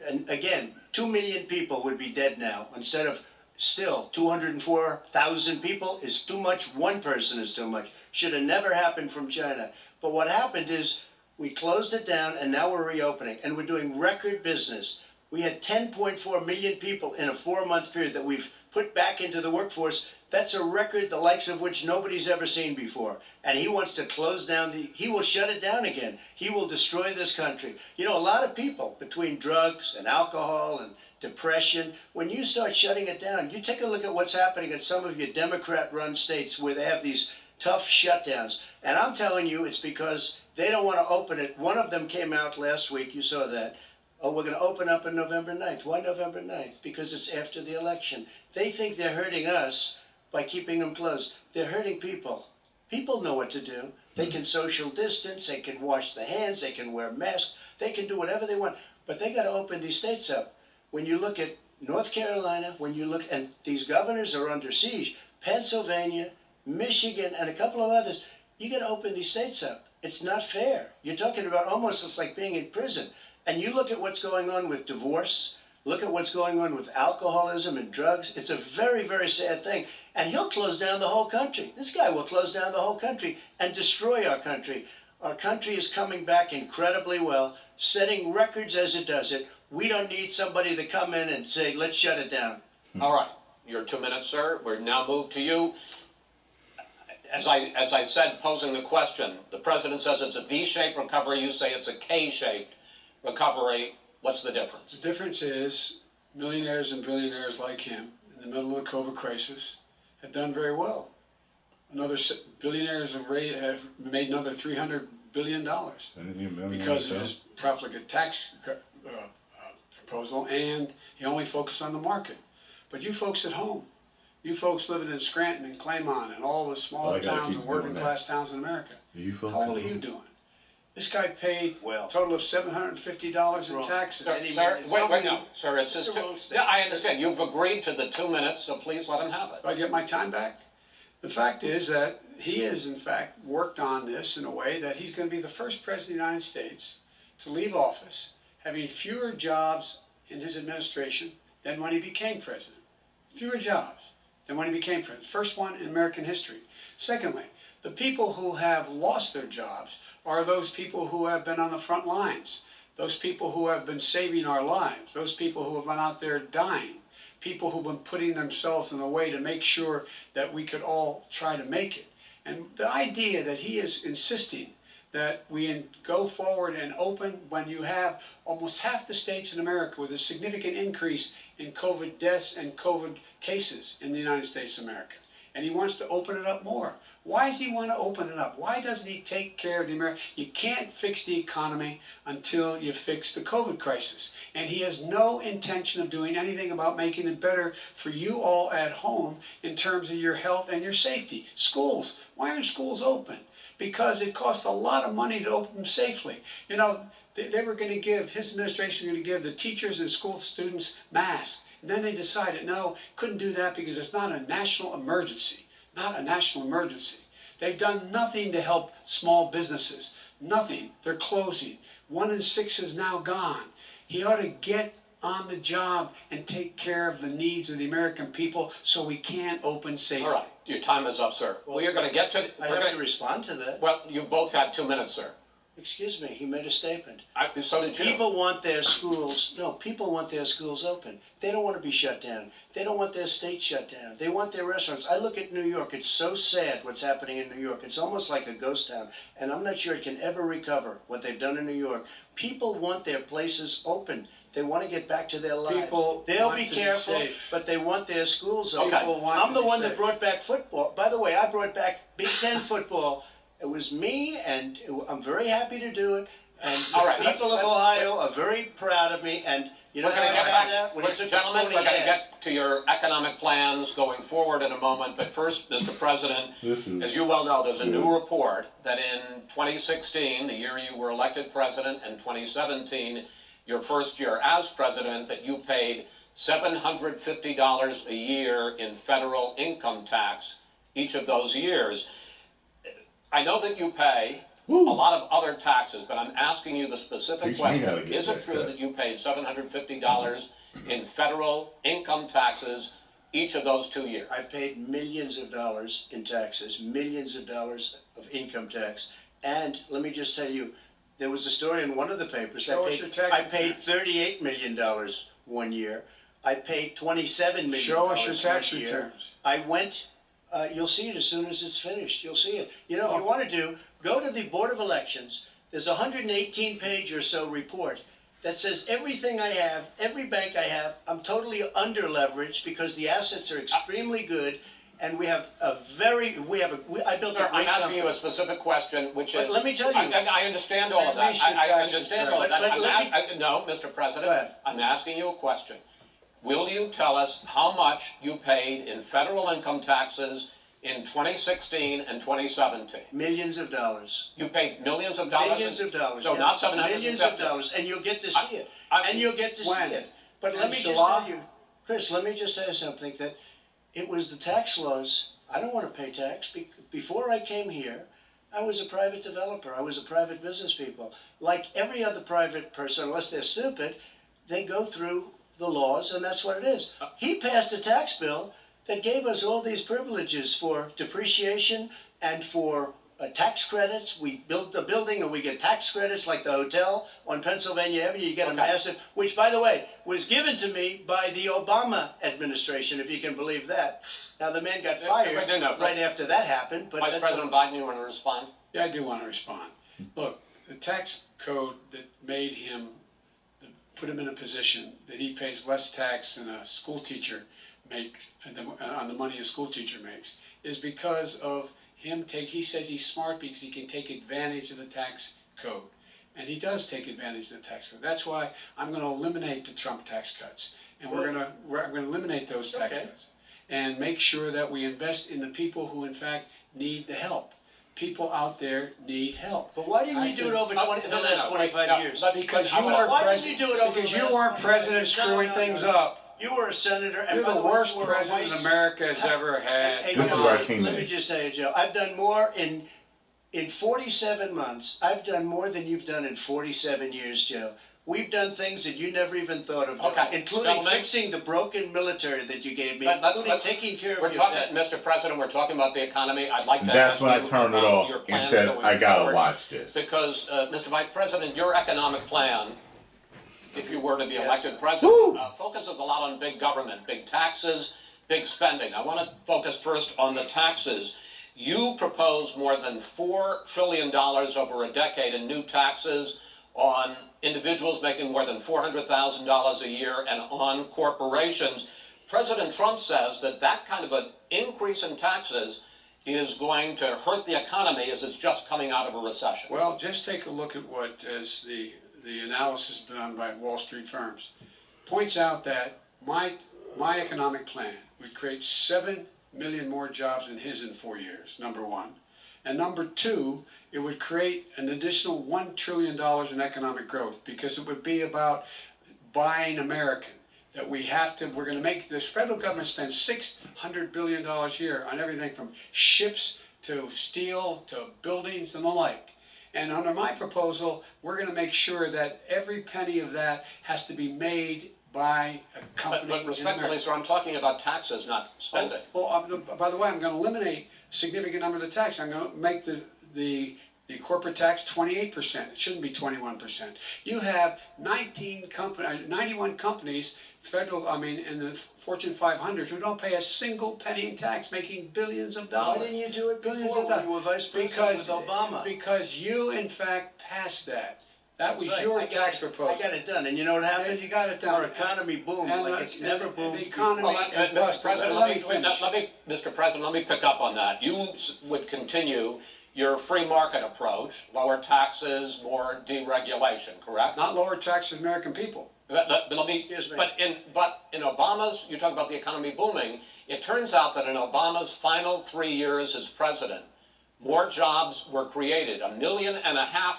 And again, 2 million people would be dead now instead of still 204,000 people is too much. One person is too much. Should have never happened from China. But what happened is we closed it down, and now we're reopening, and we're doing record business. We had 10.4 million people in a 4-month period that we've put back into the workforce. That's a record the likes of which nobody's ever seen before. And he wants to close down he will shut it down again. He will destroy this country. You know, a lot of people, between drugs and alcohol and depression, when you start shutting it down, you take a look at what's happening in some of your Democrat-run states where they have these tough shutdowns. And I'm telling you, it's because they don't want to open it. One of them came out last week, you saw that. Oh, we're going to open up on November 9th. Why November 9th? Because it's after the election. They think they're hurting us by keeping them closed. They're hurting people. People know what to do. They can social distance, they can wash their hands, they can wear masks, they can do whatever they want. But they got to open these states up. When you look at North Carolina, when you look, and these governors are under siege, Pennsylvania, Michigan, and a couple of others, you got to open these states up. It's not fair. You're talking about almost it's like being in prison. And you look at what's going on with divorce, look at what's going on with alcoholism and drugs. It's a very, very sad thing. And he'll close down the whole country. This guy will close down the whole country and destroy our country. Our country is coming back incredibly well, setting records as it does it. We don't need somebody to come in and say, let's shut it down. All right, your 2 minutes, sir. We're now moved to you. As I said, posing the question, the president says it's a V-shaped recovery. You say it's a K-shaped recovery. What's the difference? The difference is millionaires and billionaires like him in the middle of the COVID crisis have done very well. Billionaires have made another $300 billion because of his profligate tax proposal, and he only focused on the market. But you folks at home, you folks living in Scranton and Claymont and all the small towns and working class towns in America, how old are you doing? This guy paid a total of $750 in taxes. Sir, wait, no, sir, it's just yeah, I understand. You've agreed to the 2 minutes, so please let him have it. Do I get my time back? The fact is that he has, in fact, worked on this in a way that he's going to be the first president of the United States to leave office having fewer jobs in his administration than when he became president. Fewer jobs than when he became president. First one in American history. Secondly, the people who have lost their jobs are those people who have been on the front lines, those people who have been saving our lives, those people who have been out there dying, people who've been putting themselves in a way to make sure that we could all try to make it. And the idea that he is insisting that we go forward and open when you have almost half the states in America with a significant increase in COVID deaths and COVID cases in the United States of America. And he wants to open it up more. Why does he want to open it up? Why doesn't he take care of the American? You can't fix the economy until you fix the COVID crisis. And he has no intention of doing anything about making it better for you all at home in terms of your health and your safety. Schools. Why aren't schools open? Because it costs a lot of money to open them safely. You know, they were going to give, his administration was going to give the teachers and school students masks. And then they decided, no, couldn't do that because it's not a national emergency. Not a national emergency. They've done nothing to help small businesses. Nothing. They're closing. 1 in 6 is now gone. He ought to get on the job and take care of the needs of the American people so we can open safely. All right. Your time is up, sir. Well, you're going to get to... I have to respond to that. Well, you both had 2 minutes, sir. Excuse me, he made a statement. So did you. People want their schools, no, people want their schools open. They don't want to be shut down. They don't want their state shut down. They want their restaurants. I look at New York, it's so sad what's happening in New York. It's almost like a ghost town, and I'm not sure it can ever recover what they've done in New York. People want their places open. They want to get back to their lives. People They'll want be to be careful, safe. but they want their schools Okay. open. People want I'm to the be one that safe. brought back football. By the way, I brought back Big Ten football. It was me, and I'm very happy to do it. And All right, the people of let's- Ohio are very proud of me. And you know We're how going I to get found back, out? When he took the gentlemen, phony we're going to ad. get to your economic plans going forward in a moment. But first, Mr. President, This is as you well know, there's a good. new report that in 2016, the year you were elected president, and 2017, your first year as president, that you paid $750 a year in federal income tax each of those years. I know that you pay Woo. a lot of other taxes, but I'm asking you the specific Teach me how to question. get Is it that true cut. that you paid $750 in federal income taxes each of those 2 years? I paid millions of dollars in taxes, millions of dollars of income tax. And let me just tell you, there was a story in one of the papers. Show us your tax I paid returns. $38 million one year. I paid $27 million Show us your tax one year. returns. I went, you'll see it as soon as it's finished. You'll see it. You know, if you want to do, go to the Board of Elections. There's a 118-page or so report that says everything I have, every bank I have, I'm totally under leveraged because the assets are extremely good, and we have a very, I built Sir, a I'm great asking you a company. specific question, which But is. let me tell you. I understand all of that. Release your I tax understand return. all of that. But let me- No, Mr. President, Go ahead. I'm asking you a question. Will you tell us how much you paid in federal income taxes in 2016 and 2017? Millions of dollars. You paid millions of dollars? Millions of dollars. So yes. not 750? Millions of dollars, and you'll get to see it. And you'll get to see when? it. But let In me just July? tell you, Chris, let me just tell you something, that it was the tax laws. I don't want to pay tax. Before I came here, I was a private developer. I was a private business people. Like every other private person, unless they're stupid, they go through the laws, and that's what it is. He passed a tax bill that gave us all these privileges for depreciation and for tax credits. We built a building and we get tax credits, like the hotel on Pennsylvania Avenue. You get a Okay. massive, which, by the way, was given to me by the Obama administration, if you can believe that. Now, the man got fired no. right after that happened, but Vice that's President Biden, you want to respond? Yeah, I do want to respond. Look, the tax code that made him, put him in a position that he pays less tax than a school teacher makes, on the money a school teacher makes, is because of him he says he's smart because he can take advantage of the tax code. And he does take advantage of the tax code. That's why I'm going to eliminate the Trump tax cuts. And I'm going to eliminate those tax Okay. cuts and make sure that we invest in the people who in fact need the help. People out there need help. But why didn't I you do it think- over the last 25 no, years? Because But you how weren't about- why didn't you president. do it over Because the you last weren't 25 president years? No, screwing no, things no. up. You were a senator, and You're by the way, worst you were a president vice- America has ever had. Hey, This is come where I on, came let in. me just tell you, Joe, I've done more in 47 months. I've done more than you've done in 47 years, Joe. We've done things that you never even thought of doing, Okay, including gentlemen. fixing the broken military that you gave me, Let's- including taking care We're of your talking, vets. Mr. President, we're talking about the economy. I'd like to That's ask when I you turned it about off your and plans said, going I gotta forward. watch this. Because, Mr. Vice President, your economic plan, if you were to be Yes. elected president, Woo! focuses a lot on big government, big taxes, big spending. I want to focus first on the taxes. You propose more than $4 trillion over a decade in new taxes on individuals making more than $400,000 a year and on corporations. President Trump says that that kind of an increase in taxes is going to hurt the economy as it's just coming out of a recession. Well, just take a look at what is the analysis done by Wall Street firms. Points out that my economic plan would create 7 million more jobs than his in 4 years, number one. And number two, it would create an additional $1 trillion in economic growth because it would be about buying American. That we're going to make this federal government spend $600 billion a year on everything from ships to steel to buildings and the like. And under my proposal, we're going to make sure that every penny of that has to be made by a company. But in respectfully, America. sir, I'm talking about taxes, not spending. By the way, I'm going to eliminate a significant number of the tax. I'm going to make the The corporate tax, 28%. It shouldn't be 21%. You have 91 companies, in the Fortune 500, who don't pay a single penny in tax, making billions of dollars. Why didn't you do it Billions before of when you were vice president with Obama? Because you, in fact, passed that. That was Right. your tax I proposal. got it done, and you know what happened? You got it done. Our economy boomed like it's never boomed. The economy Well, is Mr. busted. President, Let me finish. Mr. President, let me pick up on that. You would continue your free market approach, lower taxes, more deregulation, correct? Not lower tax for the American people. But let me. Excuse me. But in Obama's, you talk about the economy booming. It turns out that in Obama's final 3 years as president, more jobs were created, 1.5 million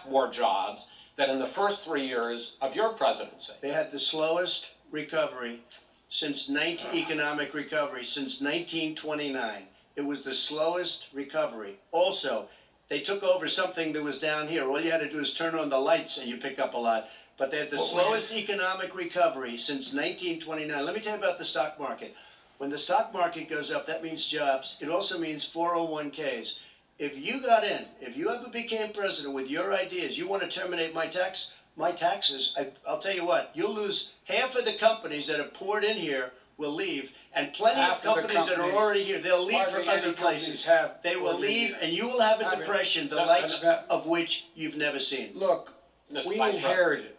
more jobs than in the first 3 years of your presidency. They had the slowest recovery since economic recovery since 1929. It was the slowest recovery. Also, they took over something that was down here. All you had to do is turn on the lights and you pick up a lot. But they had the slowest economic recovery since 1929. Let me tell you about the stock market. When the stock market goes up, that means jobs. It also means 401ks. If you got in, if you ever became president with your ideas, you want to terminate my taxes, I'll tell you what, you'll lose half of the companies that have poured in here will leave, and plenty of companies that are already here, they'll leave for other places. They will leave, and you will have a depression, the likes of which you've never seen. Look, Mr. we Vice inherited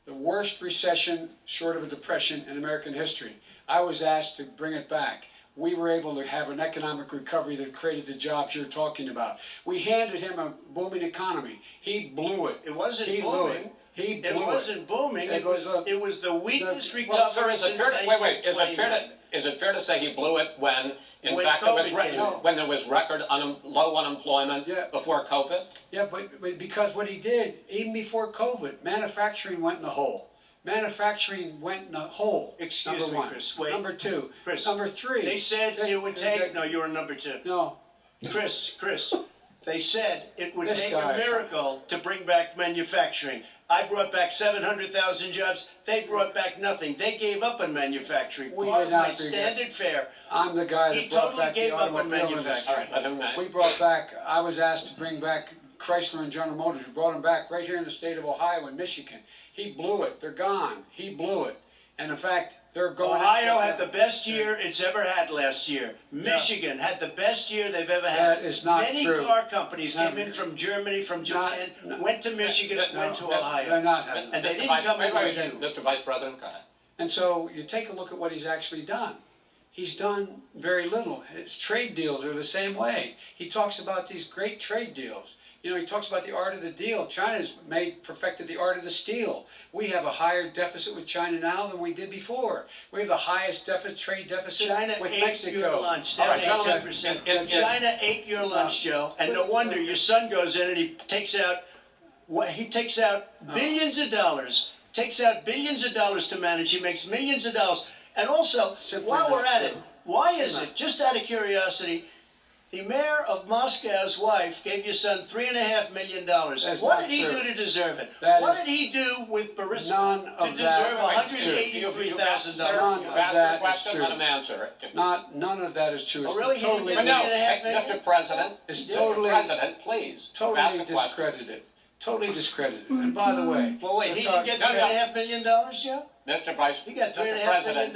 the worst recession short of a depression in American history. I was asked to bring it back. We were able to have an economic recovery that created the jobs you're talking about. We handed him a booming economy. He blew it. It wasn't He blew booming. it. He blew It wasn't booming. It was the weakest recovery Well, sir, is it since fair to, wait, 1929. is it fair to say he blew it when, in When fact, there was COVID came in. when there was record low unemployment Yeah. before COVID? Yeah, but because what he did, even before COVID, manufacturing went in the hole. Manufacturing went in the hole. Excuse number me, one. Chris, wait. Number two. Chris, Number three. They said it would take, no, you're on number two. No. Chris, they said it would This take guy. a miracle to bring back manufacturing. I brought back 700,000 jobs. They brought back nothing. They gave up on manufacturing. We Part did of not my do that. standard fare. I'm the guy He that brought totally back gave the up on automobile manufacturing. All right, let him. We brought back, I was asked to bring back Chrysler and General Motors. We brought them back right here in the state of Ohio and Michigan. He blew it. They're gone. He blew it. And in fact, they're going. Ohio had the best year it's ever had last year. Michigan had the best year they've ever had. That is not Many true. car companies Not- came in from Germany, from Japan, not- went to Michigan, went to They're Ohio. not having And they it. didn't come in with you. Mr. Vice President, go ahead. And so you take a look at what he's actually done. He's done very little. His trade deals are the same way. He talks about these great trade deals. You know, he talks about the art of the deal. China's perfected the art of the steal. We have a higher deficit with China now than we did before. We have the highest trade deficit China with ate Mexico. your lunch, All down right, gentlemen, 18%. and- China ate your lunch, Joe, and no wonder your son goes in and he takes out billions of dollars, to manage. He makes millions of dollars. And also, Simply while we're not at it, true. why is it, just out of curiosity, the mayor of Moscow's wife gave your son $3.5 million. That's What not did he true. do to deserve it? That What is- did he do with Burisma None to of deserve that is true. $183,000? None You've of asked that the is question, true. let him answer it. None of that is true. Oh, It's really? He didn't totally, get No, $3.5 million? Mr. President, It's Mr. totally- President, please. You've totally asked the question. discredited. Totally discredited. And by the way, Well, wait, we're he talking- didn't get No, no. $3.5 million, Joe? Mr. Vice, He got Mr. $3.5 million. President,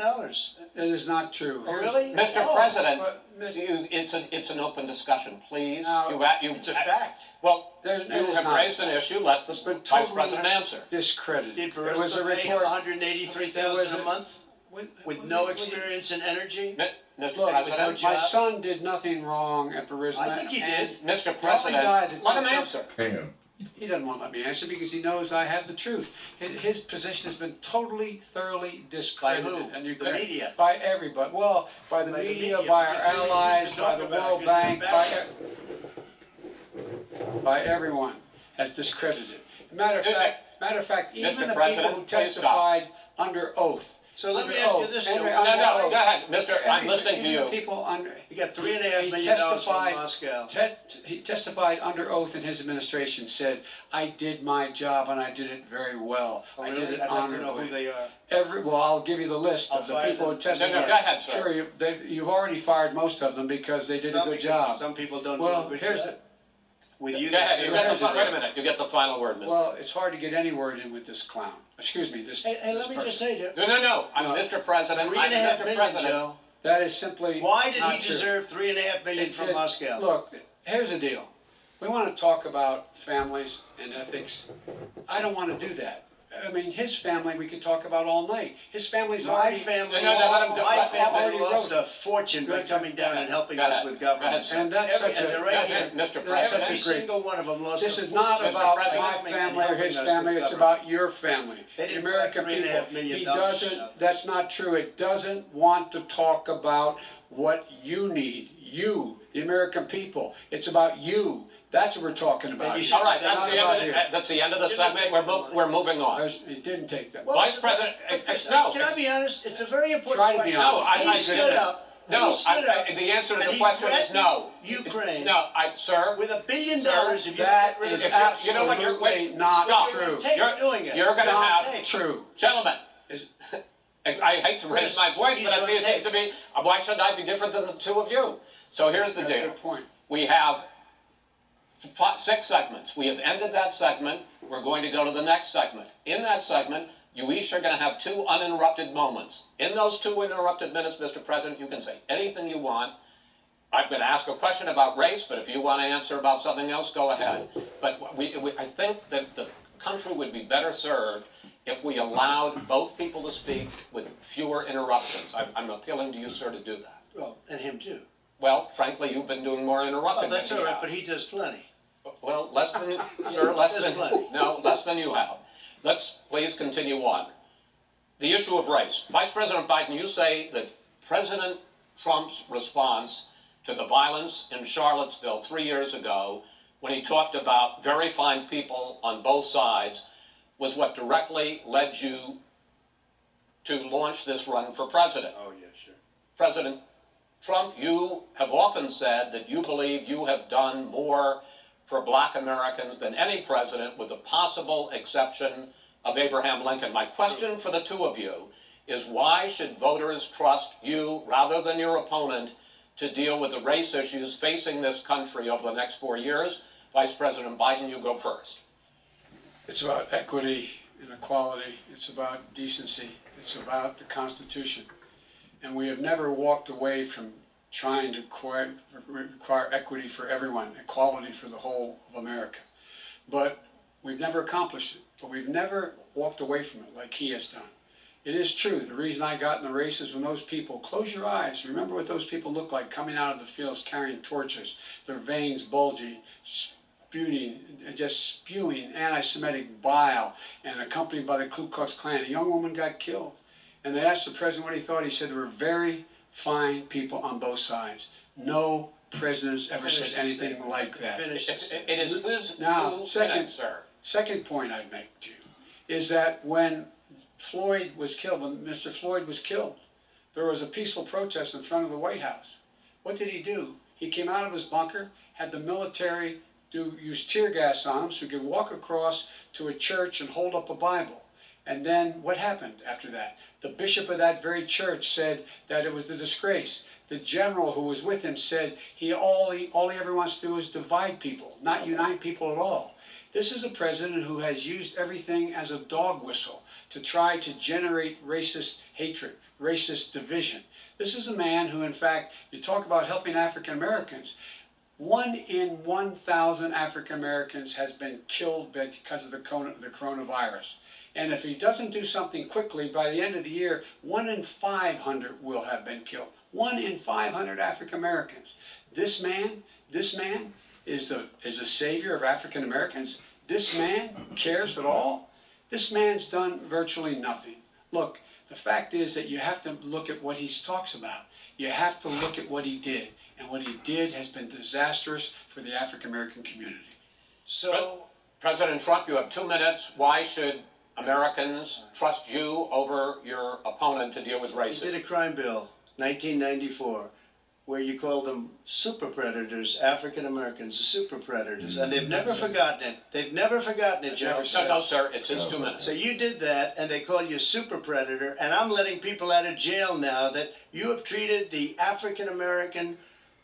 it is not true. Oh, Here's- really? Mr. Oh, President, but, Mr. it's an open discussion, please. Now, It's a fact. Well, There's- you it is have not. raised an issue, let the been Vice totally President answer. Discredited. Did There was a Burisma pay him report $183,000 a month with no Wait, experience in energy? Mr. Look, President, my job. son did nothing wrong at Burisma. I think he and did. Mr. The only guy President, that let him did answer. Damn. He doesn't want to let me answer because he knows I have the truth. His position has been totally, thoroughly discredited. By who? And you The can- media? By everybody. Well, by the By the media, media, by our because they allies, used to by talk the about it World because Bank, they're by everyone has discredited. Matter of fact, even the people President, who please stop. testified under oath. So let me Under ask you oath. this, And- Joe. No, no, go ahead, Mister, I'm listening to Even you. the people under. He got $3.5 He million from testified- Moscow. He testified under oath in his administration, said, I did my job and I did it very well. Oh, I really? did it I'd like to know honorably. who they are. Well, I'll give you the list I'll of the fire people who them. testified. No, go ahead, sir. Sure, you've already fired most of them because they did a good job. Some people don't do Well, a good here's job. with you. Go ahead, that's- you get the, wait a minute, you get the final word, Mr. Well, it's hard to get any word in with this clown. Excuse me, this. Hey, this let me person. just tell you, No, I'm Mr. President, I'm $3.5 Mr. million, President. Joe. That is simply Why did not he true. deserve $3.5 million from Moscow? Look, here's the deal. We want to talk about families and ethics. I don't want to do that. I mean, his family we could talk about all night. His family's My already. family, No, let him do- my let- family already lost wrote- a fortune by Good, coming down go and helping ahead, us with government. go ahead, sir. And that's such and a. they're right here. Mr. That's President. such Every a great. single one of them lost This a is not fortune about by President. my coming and family or helping his us family, with it's government. about your family, They the didn't American put $3.5 people. million He dollars doesn't, up. that's not true. It doesn't want to talk about what you need, you, the American people. It's about you. That's what we're talking about. you should- All right, Not about here. that's the end of the Shouldn't segment, take the money. we're moving on. It didn't take that. Well, Vice it's a- President, but no. Can I be honest? It's a very important Try to be question. honest. No, I He agree. stood up. No, he stood up the answer to and the he question is threatened no. Ukraine No, sir. with $1 billion Sir, if you that get rid of is the absolutely- you know what, you're- absolutely wait, not stop. true. Take You're- doing it. you're gonna Not have- take. True. Gentlemen, Is- I hate to raise my voice, He's but on it seems tape. to me, why should I be different than the two of you? So here's the deal. Good point. We have 6 segments. We have ended that segment. We're going to go to the next segment. In that segment, you each are going to have 2 uninterrupted moments. In those 2 uninterrupted minutes, Mr. President, you can say anything you want. I'm going to ask a question about race, but if you want to answer about something else, go ahead. But I think that the country would be better served if we allowed both people to speak with fewer interruptions. I'm appealing to you, sir, to do that. Well, and him too. Well, frankly, you've been doing more interrupting Oh, that's than all he right, has. but he does plenty. Well, less than, sir, less There's than, plenty. no, less than you have. Let's please continue on. The issue of race. Vice President Biden, you say that President Trump's response to the violence in Charlottesville 3 years ago, when he talked about very fine people on both sides, was what directly led you to launch this run for president. Oh, yeah, sure. President Trump, you have often said that you believe you have done more for black Americans than any president, with the possible exception of Abraham Lincoln. My question for the two of you is, why should voters trust you rather than your opponent to deal with the race issues facing this country over the next 4 years? Vice President Biden, you go first. It's about equity and equality. It's about decency. It's about the Constitution. And we have never walked away from trying to require equity for everyone, equality for the whole of America. But we've never accomplished it. But we've never walked away from it like he has done. It is true. The reason I got in the race is when those people, close your eyes, remember what those people look like coming out of the fields carrying torches, their veins bulging, just spewing anti-Semitic bile, and accompanied by the Ku Klux Klan. A young woman got killed. And they asked the president what he thought. He said there were very fine people on both sides. No president has ever said anything like that. It is who's Now, who second- in it, sir. Second point I'd make to you is that when Floyd was killed, when Mr. Floyd was killed, there was a peaceful protest in front of the White House. What did he do? He came out of his bunker, had the military use tear gas on him so he could walk across to a church and hold up a Bible. And then what happened after that? The bishop of that very church said that it was a disgrace. The general who was with him said all he ever wants to do is divide people, not unite people at all. This is a president who has used everything as a dog whistle to try to generate racist hatred, racist division. This is a man who, in fact, you talk about helping African Americans. 1 in 1,000 African Americans has been killed because of the coronavirus. And if he doesn't do something quickly, by the end of the year, 1 in 500 will have been killed. 1 in 500 African Americans. This man is a savior of African Americans. This man cares at all. This man's done virtually nothing. Look, the fact is that you have to look at what he talks about. You have to look at what he did. And what he did has been disastrous for the African American community. So, President Trump, you have 2 minutes. Why should Americans trust you over your opponent to deal with he racism? did a crime bill, 1994, where you call them super predators, African Americans, super predators, and they've never forgotten it. They've never forgotten it, Joe. No, sir, it's his 2 minutes. So you did that, and they call you super predator, and I'm letting people out of jail now that you have treated the African American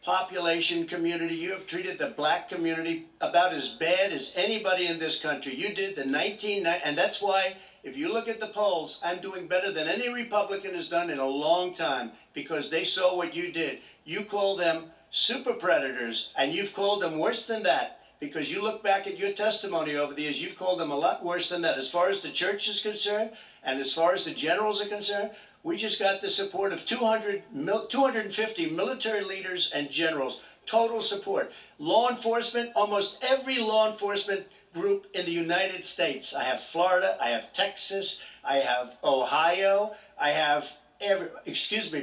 population community. You have treated the black community about as bad as anybody in this country. You did the 1990, and that's why if you look at the polls, I'm doing better than any Republican has done in a long time, because they saw what you did. You call them super predators, and you've called them worse than that, because you look back at your testimony over the years, you've called them a lot worse than that. As far as the church is concerned, and as far as the generals are concerned, we just got the support of 250 military leaders and generals, total support. Law enforcement, almost every law enforcement group in the United States. I have Florida, I have Texas, I have Ohio, I have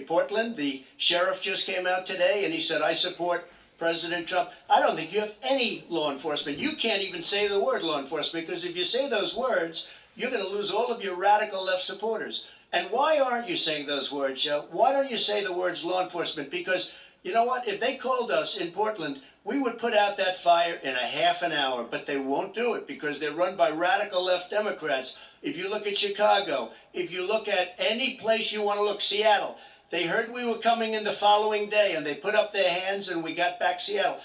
Portland. The sheriff just came out today and he said, I support President Trump. I don't think you have any law enforcement. You can't even say the word law enforcement, because if you say those words, you're going to lose all of your radical left supporters. And why aren't you saying those words, Joe? Why don't you say the words law enforcement? Because you know what? If they called us in Portland, we would put out that fire in a half an hour, but they won't do it because they're run by radical left Democrats. If you look at Chicago, if you look at any place you want to look, Seattle, they heard we were coming in the following day and they put up their hands and we got back Seattle.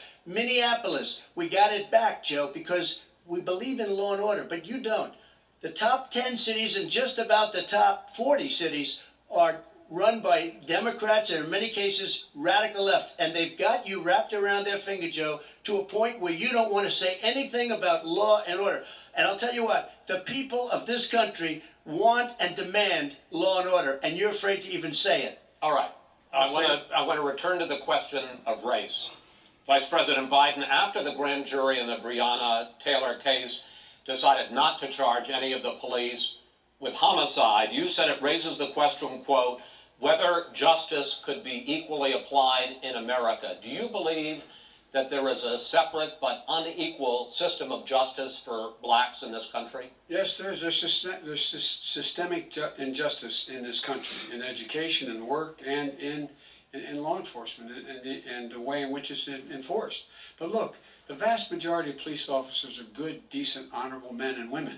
Minneapolis, we got it back, Joe, because we believe in law and order, but you don't. The top 10 cities and just about the top 40 cities are run by Democrats and in many cases radical left, and they've got you wrapped around their finger, Joe, to a point where you don't want to say anything about law and order. And I'll tell you what, the people of this country want and demand law and order, and you're afraid to even say it. All right. I want to return to the question of race. Vice President Biden, after the grand jury in the Breonna Taylor case decided not to charge any of the police with homicide, you said it raises the question, quote, whether justice could be equally applied in America. Do you believe that there is a separate but unequal system of justice for blacks in this country? Yes, there's systemic injustice in this country, in education and work and in law enforcement and the way in which it's enforced. But look, the vast majority of police officers are good, decent, honorable men and women.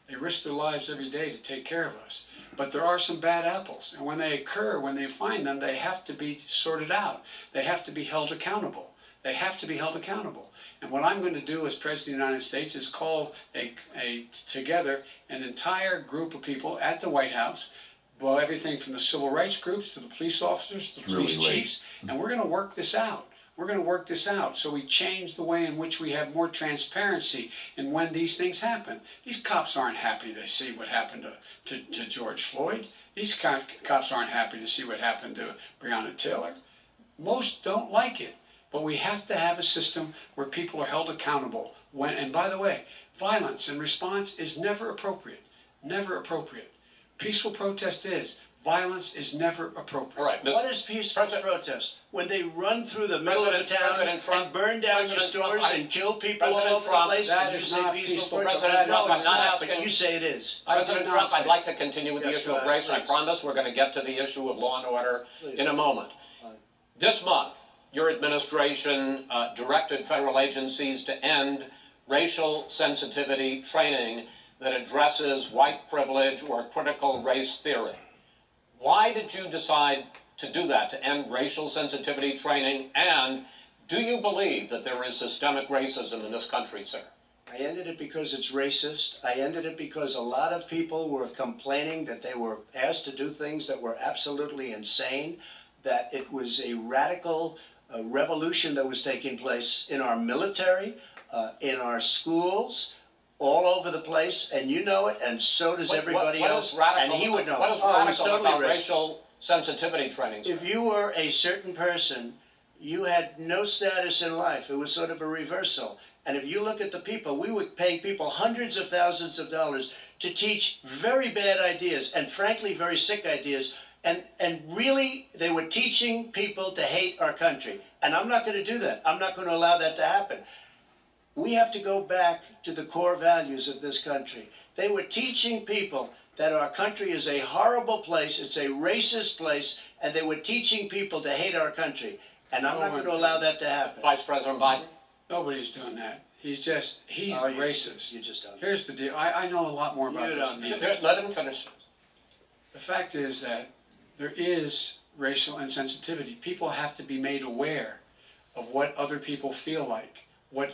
They risk their lives every day to take care of us. But there are some bad apples, and when they occur, when they find them, they have to be sorted out. They have to be held accountable. They have to be held accountable. And what I'm going to do as President of the United States is call together an entire group of people at the White House, well, everything from the civil rights groups to the police officers, to the police chiefs, and we're going to work this out. We're going to work this out so we change the way in which we have more transparency in when these things happen. These cops aren't happy to see what happened to George Floyd. These cops aren't happy to see what happened to Breonna Taylor. Most don't like it. But we have to have a system where people are held accountable. And by the way, violence in response is never appropriate. Never appropriate. Peaceful protest is. Violence is never appropriate. All right, What is peaceful protest? When they run through the middle of the town and burn down your stores and kill people all over the place, that and you is say not peaceful peaceful protest? President Trump, No, it's I'm not not, asking- but you say it is. President Trump, I'd like to continue with the Yes, issue go of ahead, race, and I please. promise we're going to get to the issue of law and order Please. in a moment. Fine. This month, your administration directed federal agencies to end racial sensitivity training that addresses white privilege or critical race theory. Why did you decide to do that, to end racial sensitivity training? And do you believe that there is systemic racism in this country, sir? I ended it because it's racist. I ended it because a lot of people were complaining that they were asked to do things that were absolutely insane, that it was a radical revolution that was taking place in our military, in our schools, all over the place, and you know it, and so does everybody else, and he would know. What is Oh, it's radical totally about racist. racial sensitivity training, sir? If you were a certain person, you had no status in life. It was sort of a reversal. And if you look at the people, we were paying people hundreds of thousands of dollars to teach very bad ideas, and frankly, very sick ideas. And really, they were teaching people to hate our country. And I'm not going to do that. I'm not going to allow that to happen. We have to go back to the core values of this country. They were teaching people that our country is a horrible place, it's a racist place, and they were teaching people to hate our country. And I'm not going to allow that to happen. Vice President Biden? Nobody's doing that. He's Oh, racist. You just don't. Here's the deal. I know a lot more about You this don't than need he does. Let him finish. The fact is that there is racial insensitivity. People have to be made aware of what other people feel like, what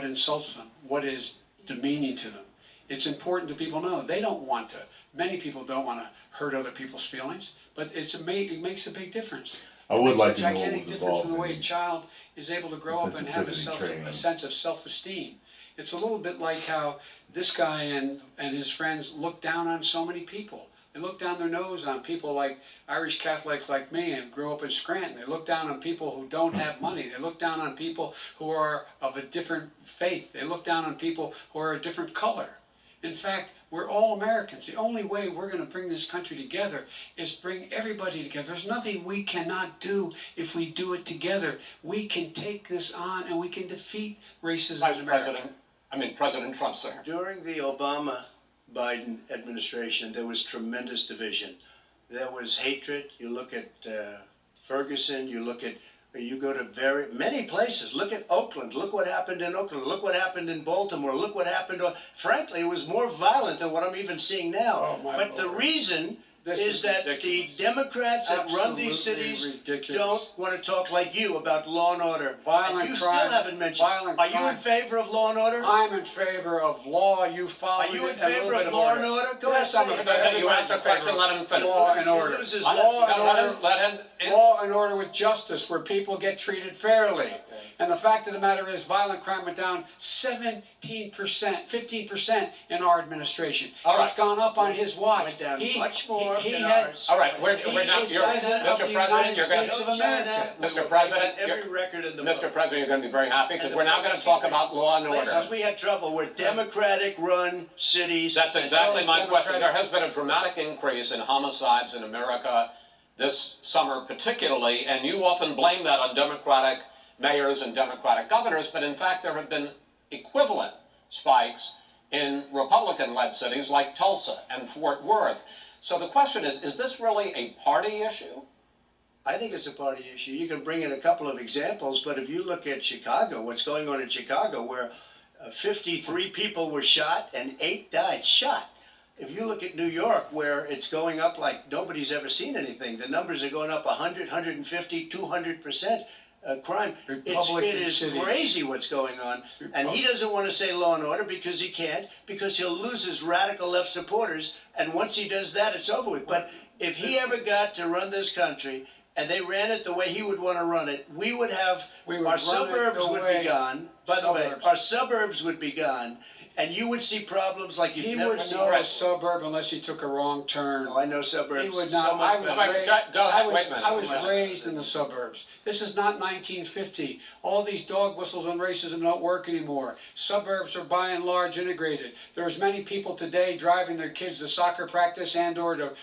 insults them, what is demeaning to them. It's important to people know they don't want to. Many people don't want to hurt other people's feelings, but it makes a big difference. I would like It to know makes a what gigantic was difference involved in the in way a these child is able to grow up and have a sensitivity training. sense of self-esteem. It's a little bit like how this guy and his friends look down on so many people. They look down their nose on people like Irish Catholics like me and grew up in Scranton. They look down on people who don't have money. They look down on people who are of a different faith. They look down on people who are a different color. In fact, we're all Americans. The only way we're going to bring this country together is bring everybody together. There's nothing we cannot do if we do it together. We can take this on and we can defeat racism in America. President Trump, sir. During the Obama-Biden administration, there was tremendous division. There was hatred. You look at Ferguson, you go to many places. Look at Oakland. Look what happened in Oakland. Look what happened in Baltimore. Look what happened. Frankly, it was more violent than what I'm even seeing now. Oh, but the reason is that ridiculous. the Democrats that run these Absolutely cities ridiculous. don't want to talk like you about law and order. Violent and you crime, still haven't mentioned. violent Are you crime. in favor of law and order? I'm in favor of law. You follow Are you in it, and a favor little bit of law and order. order? Go Yes, ahead, I'm in say it. favor. You asked a question, let him finish. Law and order. Loses Law and order. Let him Law and order with justice, where people get treated fairly. And the fact of the matter is, violent crime went down 17%, 15% in our administration. All right. It's gone up on his watch. Went down much more he than had- ours. All right, we're He now. is You're, president of the Mr. President, you're going United to. States of America. Mr. President, every record in the Mr. book. President, you're going to be very happy because And we're now going to talk about law and order. Places we had trouble were Democratic-run cities. That's and exactly so my is question. There Democratic. has been a dramatic increase in homicides in America this summer particularly, and you often blame that on Democratic mayors and Democratic governors, but in fact there have been equivalent spikes in Republican-led cities like Tulsa and Fort Worth. So the question is this really a party issue? I think it's a party issue. You can bring in a couple of examples, but if you look at Chicago, what's going on in Chicago, where 53 people were shot and 8 died shot. If you look at New York, where it's going up like nobody's ever seen anything, the numbers are going up 100, 150, 200%. Crime. It is cities. crazy what's going on. And he doesn't want to say law and order because he can't, because he'll lose his radical left supporters. And once he does that, it's over with. But if he ever got to run this country and they ran it the way he would want to run it, we would have, our suburbs would be gone. By the way, our suburbs would be gone. And you would see problems like you've He never would seen. know a suburb unless he took a wrong turn. Oh, I know suburbs. He would so not. much I was, better. Go ahead, wait a minute. I was raised in the suburbs. This is not 1950. All these dog whistles on racism don't work anymore. Suburbs are by and large integrated. There's many people today driving their kids to soccer practice and or to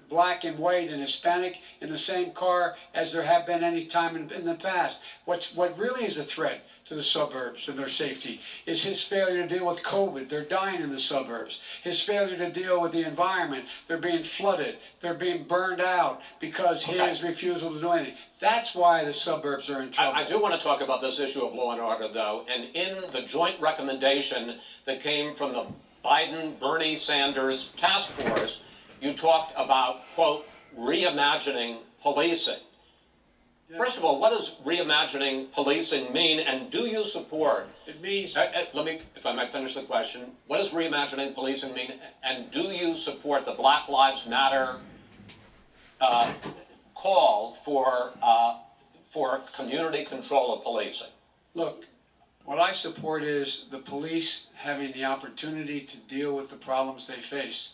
black and white and Hispanic in the same car as there have been any time in the past. What really is a threat to the suburbs and their safety is his failure to deal with COVID. They're dying in the suburbs. His failure to deal with the environment. They're being flooded. They're being burned out because his refusal to do anything. That's why the suburbs are in trouble. I do want to talk about this issue of law and order, though. And in the joint recommendation that came from the Biden-Bernie Sanders task force, you talked about, quote, reimagining policing. First of all, what does reimagining policing mean, and do you support? It means. Let me, if I might finish the question. What does reimagining policing mean, and do you support the Black Lives Matter call for community control of policing? Look, what I support is the police having the opportunity to deal with the problems they face.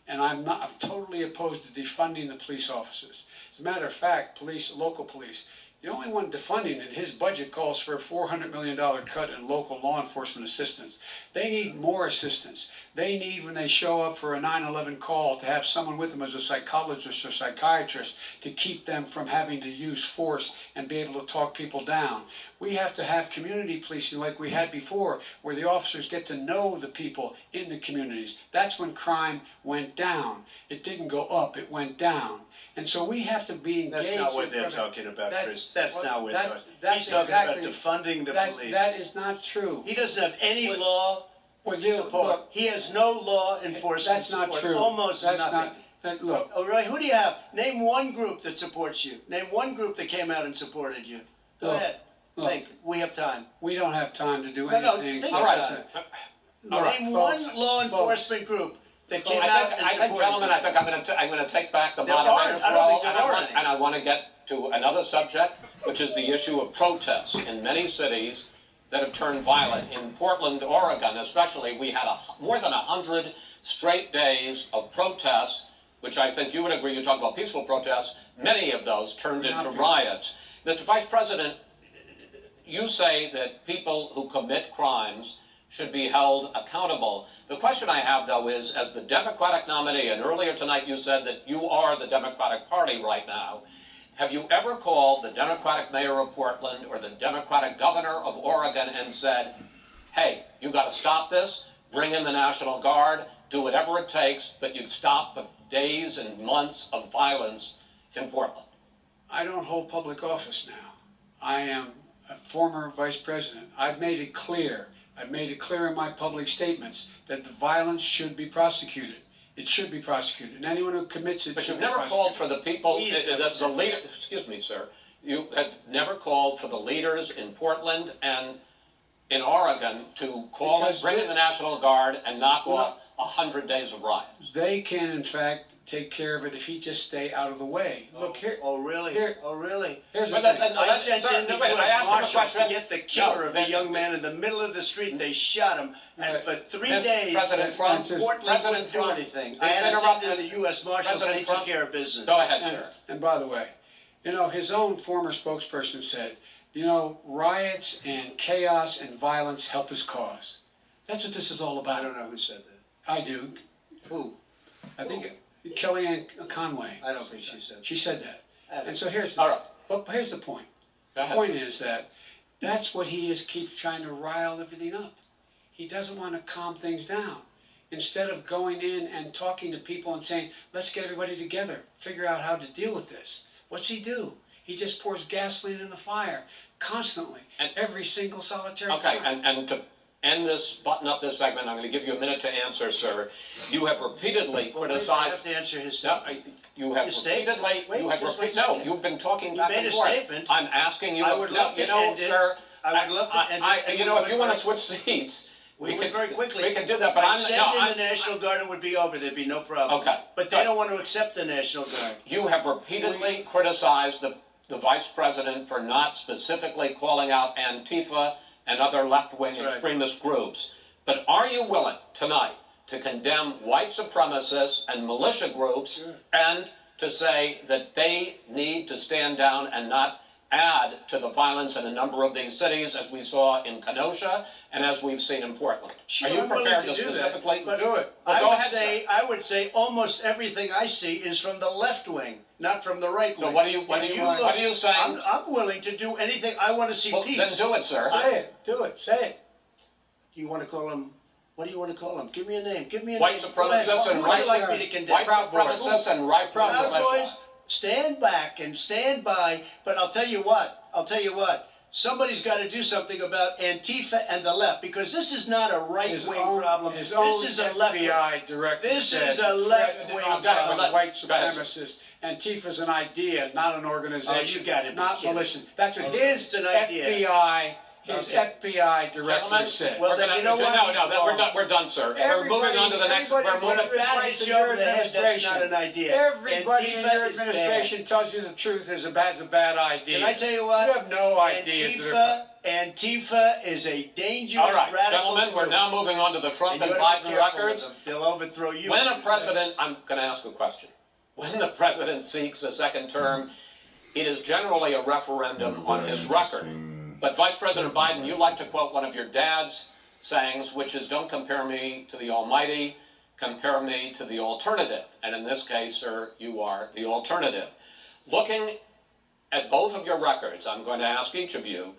And I'm totally opposed to defunding the police officers. As a matter of fact, local police, the only one defunding it, his budget calls for a $400 million cut in local law enforcement assistance. They need more assistance. They need, when they show up for a 9/11 call, to have someone with them as a psychologist or psychiatrist to keep them from having to use force and be able to talk people down. We have to have community policing like we had before, where the officers get to know the people in the communities. That's when crime went down. It didn't go up, it went down. And so we have to be engaged. That's not what they're talking about, Chris. That's not what they're talking about. He's talking about defunding the police. That is not true. He doesn't have any law support. Look, He has no law enforcement that's not support. true. Almost That's nothing. Look, All right, who do you have? Name one group that supports you. Name one group that came out and supported you. Go ahead. Look, Think. We have time. we don't have time to do No, no, anything. think All right. about it. All right, Name folks, one law enforcement group that came out and I think, supported gentlemen, it. I think I'm going to take back the There moderator's aren't. I don't role, think there are any. and I want to get to another subject, which is the issue of protests in many cities that have turned violent. In Portland, Oregon, especially, we had more than 100 straight days of protests, which I think you would agree. You talk about peaceful protests. Many of those turned Not into peaceful. riots. Mr. Vice President, you say that people who commit crimes should be held accountable. The question I have, though, is as the Democratic nominee, and earlier tonight you said that you are the Democratic Party right now, have you ever called the Democratic mayor of Portland or the Democratic governor of Oregon and said, hey, you got to stop this, bring in the National Guard, do whatever it takes, but you stop the days and months of violence in Portland? I don't hold public office now. I am a former vice president. I've made it clear in my public statements that the violence should be prosecuted. It should be prosecuted, and anyone who commits it But should you've be never called prosecuted. for the people, He's never the leader, excuse me, sir, you have never called for the leaders in Portland and in Oregon to call Because bring in they- the National Guard and knock Well, off 100 days of riots. They can, in fact, take care of it if he just stay out of the way. Look here. Oh, really? Here. Oh, really? Here's the But thing. No, I that's- sent sir, in the no, wait, I U.S. asked him a Marshals to question. get the killer No, of the that- young man in the middle of the street. They shot him, and for 3 Mr. days, President Trump, Portland President wouldn't do Trump, anything. please I had to interrupt send in me. the U.S. Marshals, and President they Trump, took care of business. Go ahead, And, sir. and by the way, his own former spokesperson said, riots and chaos and violence help his cause. That's what this is all I about. don't know who said that. I do. Who? I think Kellyanne Conway. I don't think she said that. She said that. I don't- And so here's All right. here's the point. Go The ahead. point is that that's what he is, keeps trying to rile everything up. He doesn't want to calm things down. Instead of going in and talking to people and saying, let's get everybody together, figure out how to deal with this. What's he do? He just pours gasoline in the fire constantly, And- every single solitary Okay, time. and to end this, button up this segment, I'm going to give you a minute to answer, sir. You have repeatedly I criticized. have to answer his No, statement. you have Your statement? repeatedly. Wait, You have just one repeatedly. No, second. you've been talking You back made and a forth. statement. I'm asking you. I would love to end it. sir. I would love to end it, and You know, we if you would want to very- switch seats, We would could very quickly. We can do that, but I'd I'm send no. in I'm, the National Guard and would be over. There'd be no problem. Okay. But they don't want to accept the National Guard. You have repeatedly criticized the vice president for not specifically calling out Antifa and other left-wing That's right. extremist groups. But are you willing tonight to condemn white supremacists and militia groups Sure. and to say that they need to stand down and not add to the violence in a number of these cities, as we saw in Kenosha and as we've seen in Portland? Sure, Are you I'm willing prepared to to do that, specifically but do it? Well, go ahead, sir. I would say almost everything I see is from the left wing, not from the right wing. So what are you If saying? I'm willing to do anything. I want to see Well, peace. then do it, sir. Say it. Do it. Say it. Do you want to call him? What do you want to call him? Give me a name. Give me a White name. Go ahead. supremacists Who and would you right like me to condemn? White supremacists and right Proud Boys, militia. stand back and stand by. But I'll tell you what. Somebody's got to do something about Antifa and the left, because this is not a right-wing problem. His This own is a left-wing. FBI director This said is a left-wing threat problem. of white Go ahead, sir. supremacists. Antifa's an idea, not an organization. Oh, you gotta be not kidding. militia. That's what Oh, his it's an idea. His Okay. FBI director Gentlemen, said. Well, we're then gonna, you know what? no, He's we're wrong. done. We're done, sir. We're moving on to the next. Everybody We're moving. Put a bat hit you over the head, that's not an idea. Everybody in Antifa your is bad. administration tells you the truth has a bad idea. Can I tell you what? You have no ideas. Antifa is a dangerous All right, radical gentlemen, we're group. now moving on to the Trump And and you ought to be Biden careful with records. them. They'll overthrow you. When in a president, 2 seconds. I'm going to ask a question. When the president seeks a second term, it is generally a referendum on his record. But Vice President Biden, you like to quote one of your dad's sayings, which is, don't compare me to the Almighty, compare me to the alternative. And in this case, sir, you are the alternative. Looking at both of your records, I'm going to ask each of you,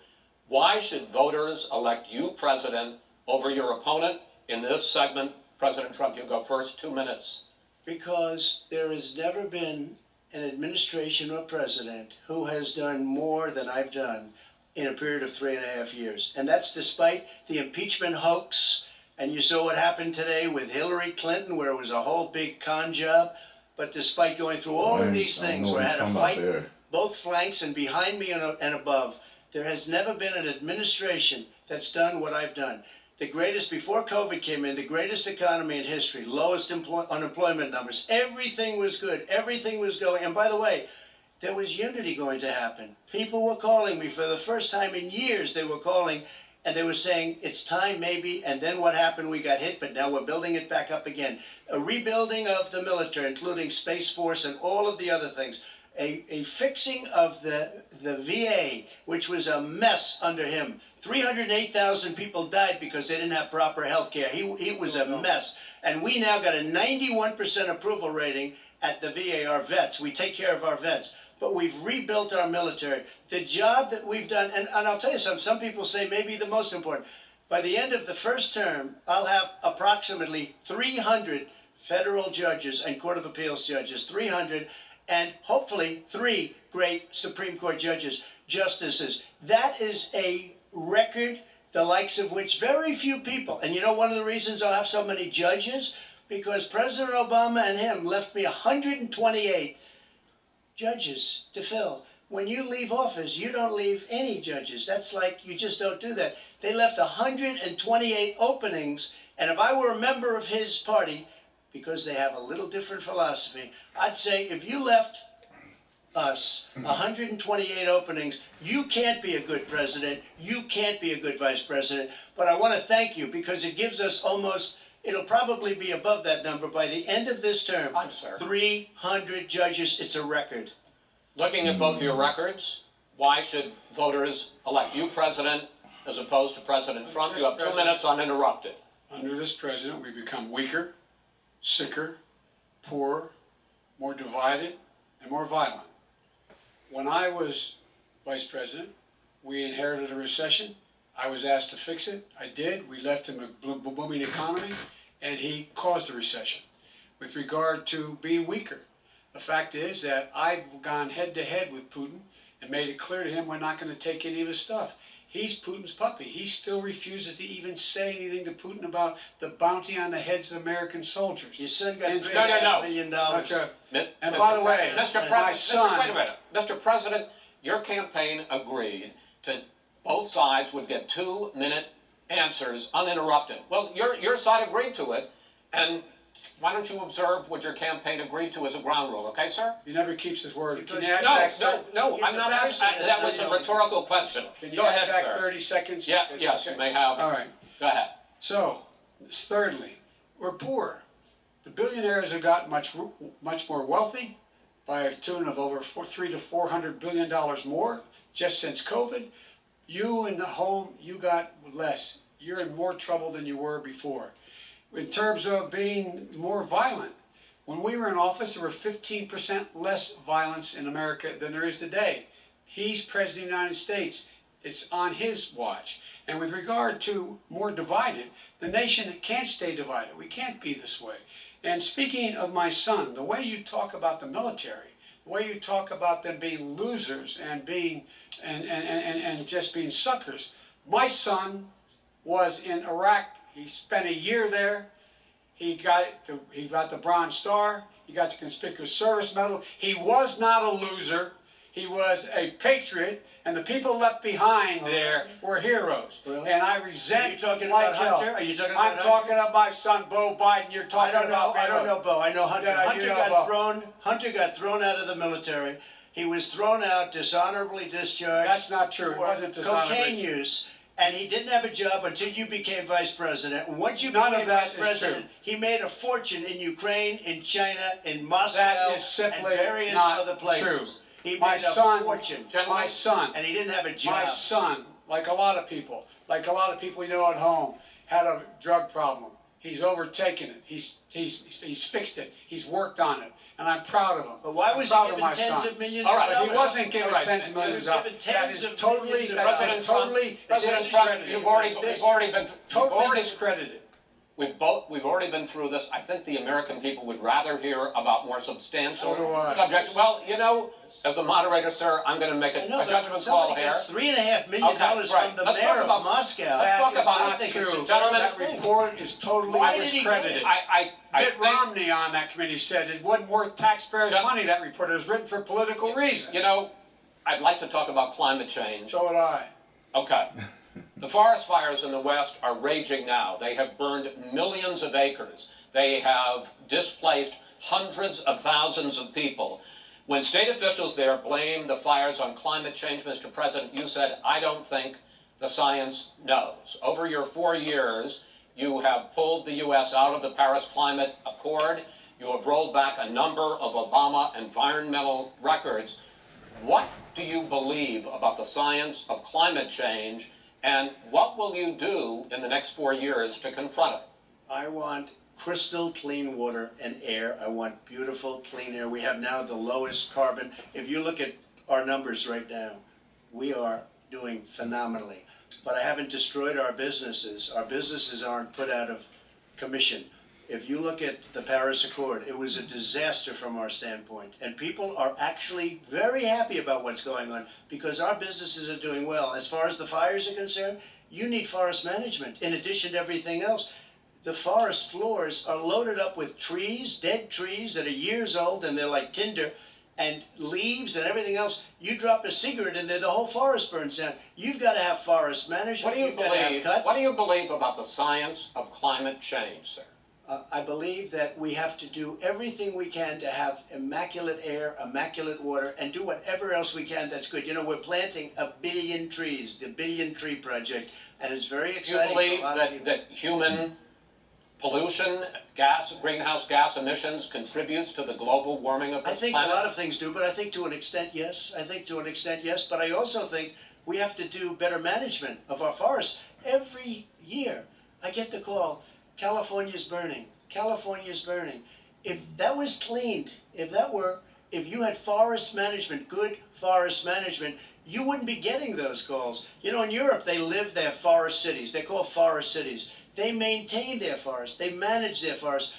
why should voters elect you president over your opponent? In this segment, President Trump, you go first, 2 minutes. Because there has never been an administration or president who has done more than I've done in a period of 3.5 years. And that's despite the impeachment hoax. And you saw what happened today with Hillary Clinton, where it was a whole big con job. But despite going through all of these things, where I had to fight both flanks and behind me and above, There has never been an administration that's done what I've done. The greatest, before COVID came in, the greatest economy in history, lowest unemployment numbers. Everything was good. Everything was going. And by the way, there was unity going to happen. People were calling me for the first time in years. They were calling and they were saying, it's time maybe. And then what happened? We got hit, but now we're building it back up again. A rebuilding of the military, including Space Force and all of the other things. A fixing of the VA, which was a mess under him. 308,000 people died because they didn't have proper health care. He was a mess. And we now got a 91% approval rating at the VA, our vets. We take care of our vets. But we've rebuilt our military. The job that we've done, and I'll tell you something, some people say maybe the most important. By the end of the first term, I'll have approximately 300 federal judges and Court of Appeals judges, 300, and hopefully 3 great Supreme Court justices. That is a record, the likes of which very few people, and you know one of the reasons I'll have so many judges? Because President Obama and him left me 128 judges to fill. When you leave office, you don't leave any judges. That's like, you just don't do that. They left 128 openings, and if I were a member of his party, because they have a little different philosophy, I'd say if you left us 128 openings, you can't be a good president, you can't be a good vice president. But I want to thank you because it gives us almost, it'll probably be above that number by the end of this term. 300 judges, it's a record. Looking at both your records, why should voters elect you president as opposed to President Trump? You have 2 minutes uninterrupted. Under this president, we become weaker, sicker, poorer, more divided, and more violent. When I was vice president, we inherited a recession. I was asked to fix it. I did. We left him a booming economy, and he caused a recession. With regard to being weaker, the fact is that I've gone head to head with Putin and made it clear to him we're not going to take any of his stuff. He's Putin's puppy. He still refuses to even say anything to Putin about the bounty on the heads of American soldiers. Your son got No. $3.5 million. And by the way, my son... Wait a minute. Mr. President, your campaign agreed to both sides would get 2-minute answers uninterrupted. Well, your side agreed to it, and why don't you observe what your campaign agreed to as a ground rule, okay, sir? He never keeps his word. Because No, I'm not asking. That was a rhetorical question. Can you Go ahead, back sir. 30 seconds? Yes, Okay. you may have. All right. Go ahead. So, thirdly, we're poor. The billionaires have gotten much more wealthy by a tune of over $300 to $400 billion more just since COVID. You in the home, you got less. You're in more trouble than you were before. In terms of being more violent, when we were in office, there were 15% less violence in America than there is today. He's President of the United States. It's on his watch. And with regard to more divided, the nation can't stay divided. We can't be this way. And speaking of my son, the way you talk about the military, the way you talk about them being losers and being and just being suckers. My son was in Iraq. He spent a year there. He got the Bronze Star. He got the Conspicuous Service Medal. He was not a loser. He was a patriot, and the people left behind there were heroes. Really? And I resent. Are you talking Mike about Hill. Hunter? Are you talking about I'm talking about my son, Bo Biden. You're talking about. I don't know Bo. I know Hunter. Yeah, Hunter you know got Bo. Hunter got thrown out of the military. He was thrown out, dishonorably discharged. That's not true. It for wasn't dishonorably. cocaine use. And he didn't have a job until you became vice president. And once you None became of that vice is president, true. he made a fortune in Ukraine, in China, in Moscow, That is simply and various not other places. true. He My made a son- fortune. My son. And he didn't have a job. My son, like a lot of people we know at home, had a drug problem. He's overtaken it. He's fixed it. He's worked on it, and I'm proud of him. But why was I'm he proud of given my tens son. of millions All of right, dollars? But he wasn't given All right. tens of He millions was of given dollars. That tens is of totally, millions of that's dollars. been totally discredited. You've already been Totally discredited. We've already been through this. I think the American people would rather hear about more substantial So do I. subjects. Well, you know, as the moderator, sir, I'm going to make a judgment call here. $3.5 million Okay, right. from the Let's mayor talk of about- Moscow. let's talk That is about- not I think it's true. a Gentlemen, That thing. report is totally Why did he get discredited. it? I Mitt think, Romney on that committee said it wasn't worth taxpayers' Gen- money. That report was written for political reasons. you know, I'd like to talk about climate change. So would I. Okay. The forest fires in the West are raging now. They have burned millions of acres. They have displaced hundreds of thousands of people. When state officials there blame the fires on climate change, Mr. President, you said, I don't think the science knows. Over your 4 years, you have pulled the U.S. out of the Paris Climate Accord. You have rolled back a number of Obama environmental records. What do you believe about the science of climate change, and what will you do in the next 4 years to confront it? I want crystal clean water and air. I want beautiful clean air. We have now the lowest carbon. If you look at our numbers right now, we are doing phenomenally. But I haven't destroyed our businesses. Our businesses aren't put out of commission. If you look at the Paris Accord, it was a disaster from our standpoint. And people are actually very happy about what's going on because our businesses are doing well. As far as the fires are concerned, you need forest management in addition to everything else. The forest floors are loaded up with trees, dead trees that are years old, and they're like tinder, and leaves and everything else. You drop a cigarette in there, the whole forest burns down. You've got to have forest management. What do you You've got to have believe? cuts. What do you believe about the science of climate change, sir? I believe that we have to do everything we can to have immaculate air, immaculate water, and do whatever else we can that's good. You know, we're planting 1 billion trees, the Billion Tree Project, and it's very Do you exciting. believe for a lot of people. that human pollution, greenhouse gas emissions contributes to the global warming of I this think planet? a lot of things do, but I think to an extent, yes. I think to an extent, yes. But I also think we have to do better management of our forests. Every year, I get the call, California's burning. California's burning. If that was cleaned, if you had forest management, good forest management, you wouldn't be getting those calls. You know, in Europe, they have forest cities. They're called forest cities. They maintain their forests. They manage their forests.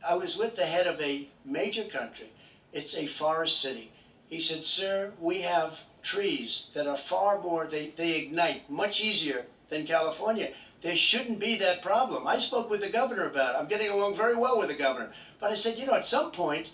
I was with the head of a major country. It's a forest city. He said, sir, we have trees that are far more, they ignite much easier than California. There shouldn't be that problem. I spoke with the governor about it. I'm getting along very well with the governor. But I said, you know, at some point,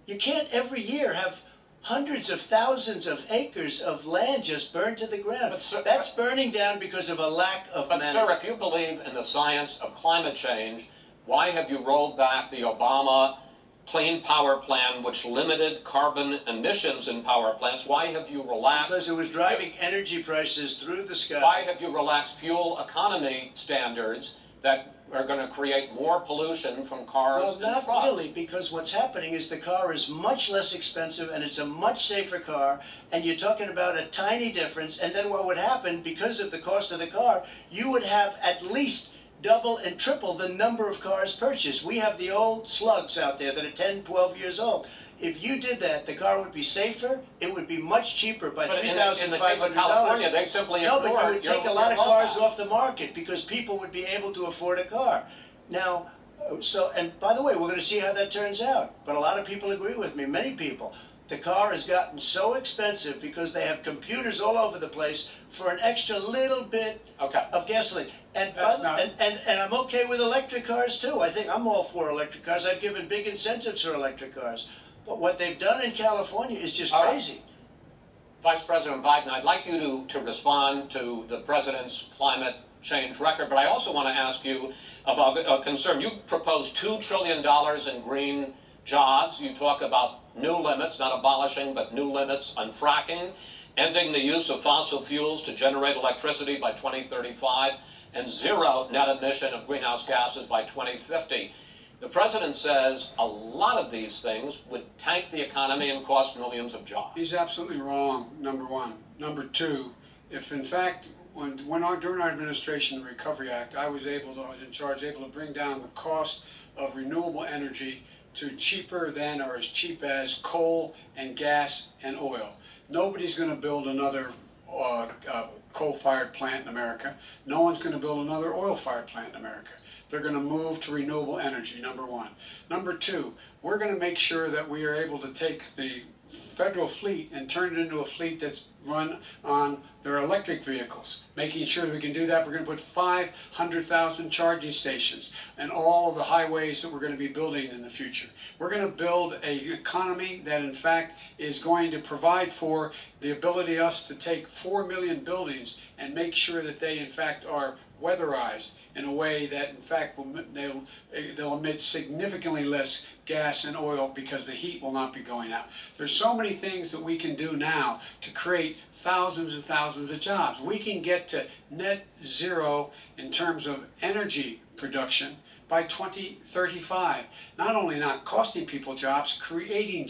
you can't every year have hundreds of thousands of acres of land just burned to the ground. But, sir, that's burning down because of a lack of But management. sir, if you believe in the science of climate change, why have you rolled back the Obama Clean Power Plan, which limited carbon emissions in power plants? Why have you relaxed? Because it was driving energy prices through the sky. Why have you relaxed fuel economy standards that are going to create more pollution from cars Well, and not trucks? really, because what's happening is the car is much less expensive and it's a much safer car, and you're talking about a tiny difference, and then what would happen, because of the cost of the car, you would have at least double and triple the number of cars purchased. We have the old slugs out there that are 10, 12 years old. If you did that, the car would be safer, it would be much cheaper by But in the case of California, they simply No, but ignored you would take your a lot of rollback. cars off the market because people would be able to afford a car. Now, and by the way, we're going to see how that turns out. But a lot of people agree with me, many people. The car has gotten so expensive because they have computers all over the place for an extra little bit of gasoline. And I'm okay with electric cars too. I think I'm all for electric cars. I've given big incentives for electric cars. But what they've done in California is just crazy. Vice President Biden, I'd like you to respond to the president's climate change record, but I also want to ask you about a concern. You proposed $2 trillion in green jobs. You talk about new limits, not abolishing, but new limits on fracking, ending the use of fossil fuels to generate electricity by 2035, and zero net emission of greenhouse gases by 2050. The president says a lot of these things would tank the economy and cost millions of jobs. He's absolutely wrong, number one. Number two, if in fact, during our administration, the Recovery Act, I was in charge, able to bring down the cost of renewable energy to cheaper than or as cheap as coal and gas and oil. Nobody's going to build another coal-fired plant in America. No one's going to build another oil-fired plant in America. They're going to move to renewable energy, number one. Number two, we're going to make sure that we are able to take the federal fleet and turn it into a fleet that's run on their electric vehicles. Making sure that we can do that, we're going to put 500,000 charging stations and all of the highways that we're going to be building in the future. We're going to build an economy that in fact is going to provide for the ability us to take 4 million buildings and make sure that they in fact are weatherized in a way that in fact they'll emit significantly less gas and oil because the heat will not be going out. There's so many things that we can do now to create thousands and thousands of jobs. We can get to net zero in terms of energy production by 2035. Not only not costing people jobs, creating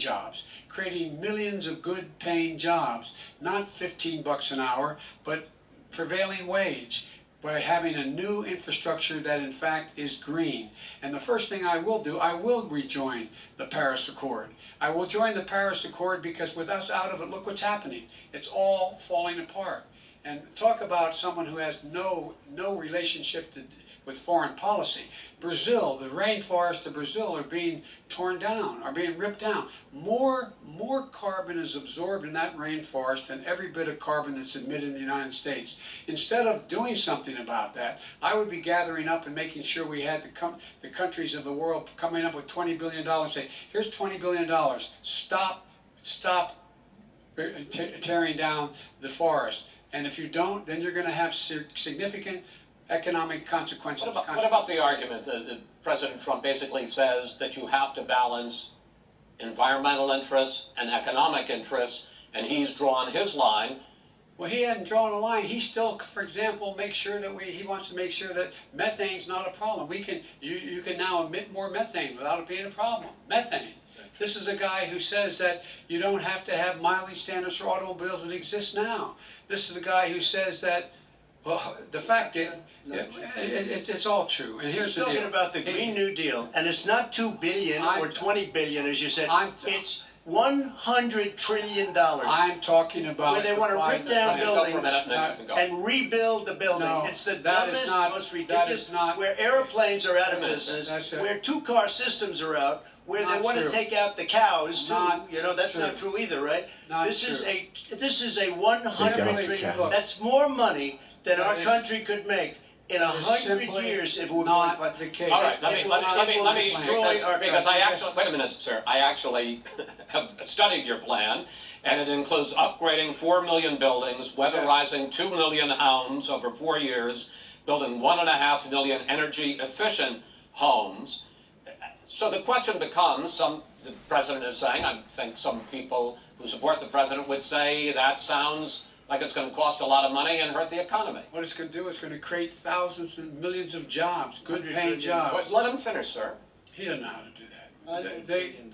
millions of good paying jobs, not 15 bucks an hour, but prevailing wage, by having a new infrastructure that in fact is green. And the first thing I will do, I will rejoin the Paris Accord. I will join the Paris Accord because with us out of it, look what's happening. It's all falling apart. And talk about someone who has no relationship with foreign policy. Brazil, the rainforests of Brazil are being torn down, are being ripped down. More carbon is absorbed in that rainforest than every bit of carbon that's emitted in the United States. Instead of doing something about that, I would be gathering up and making sure we had the countries of the world coming up with $20 billion and say, here's $20 billion, stop tearing down the forest. And if you don't, then you're going to have significant economic consequences. What about the argument that President Trump basically says that you have to balance environmental interests and economic interests, and he's drawn his line? Well, he hadn't drawn a line. He still, for example, makes sure that he wants to make sure that methane's not a problem. You can now emit more methane without it being a problem. Methane. This is a guy who says that you don't have to have mileage standards for automobiles that exist now. This is the guy who says that, well, the fact that it's all true. And here's the deal. He's talking about the Green New Deal, and it's not $2 billion or $20 billion, as you said. It's $100 trillion. I'm talking about where they want to rip down buildings and rebuild the building. No, it's the dumbest, most ridiculous. Where airplanes are out of business, where two-car systems are out, where they want to take out the cows too. That's not true either, right? This is a $100 trillion. That's more money than our country could make in 100 years if we not the case. All right, let me because I actually, wait a minute, sir. I actually have studied your plan, and it includes upgrading 4 million buildings, weatherizing 2 million homes over 4 years, building 1.5 million energy efficient homes. So the question becomes, the president is saying, I think some people who support the president would say that sounds like it's going to cost a lot of money and hurt the economy. What it's going to do is going to create thousands and millions of jobs, good paying jobs. Let him finish, sir. He doesn't know how to do that. $100 billion.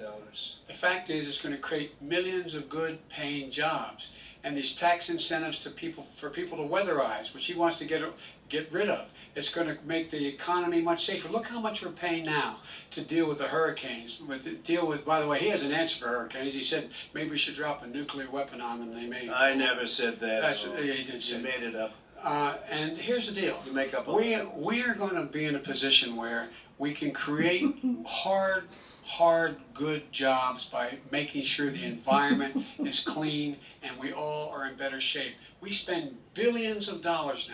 The fact is, it's going to create millions of good paying jobs. And these tax incentives for people to weatherize, which he wants to get rid of. It's going to make the economy much safer. Look how much we're paying now to deal with the hurricanes. By the way, he has an answer for hurricanes. He said maybe we should drop a nuclear weapon on them. They may. I never said that. That's what he did say. You made it up. And here's the deal. You make up. We are going to be in a position where we can create hard, good jobs by making sure the environment is clean and we all are in better shape. We spend billions of dollars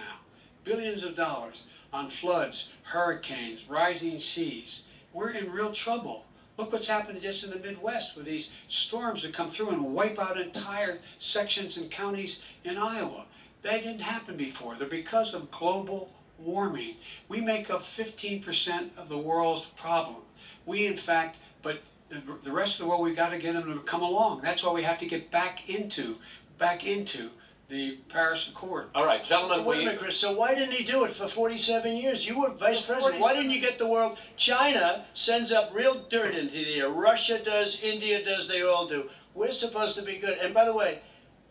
on floods, hurricanes, rising seas. We're in real trouble. Look what's happened just in the Midwest with these storms that come through and wipe out entire sections and counties in Iowa. That didn't happen before. They're because of global warming. We make up 15% of the world's problem. But the rest of the world, we've got to get them to come along. That's why we have to get back into the Paris Accord. All right, gentlemen. Wait a minute, Chris. So why didn't he do it for 47 years? You were vice president. Why didn't you get the world? China sends up real dirt into the air. Russia does. India does. They all do. We're supposed to be good. And by the way,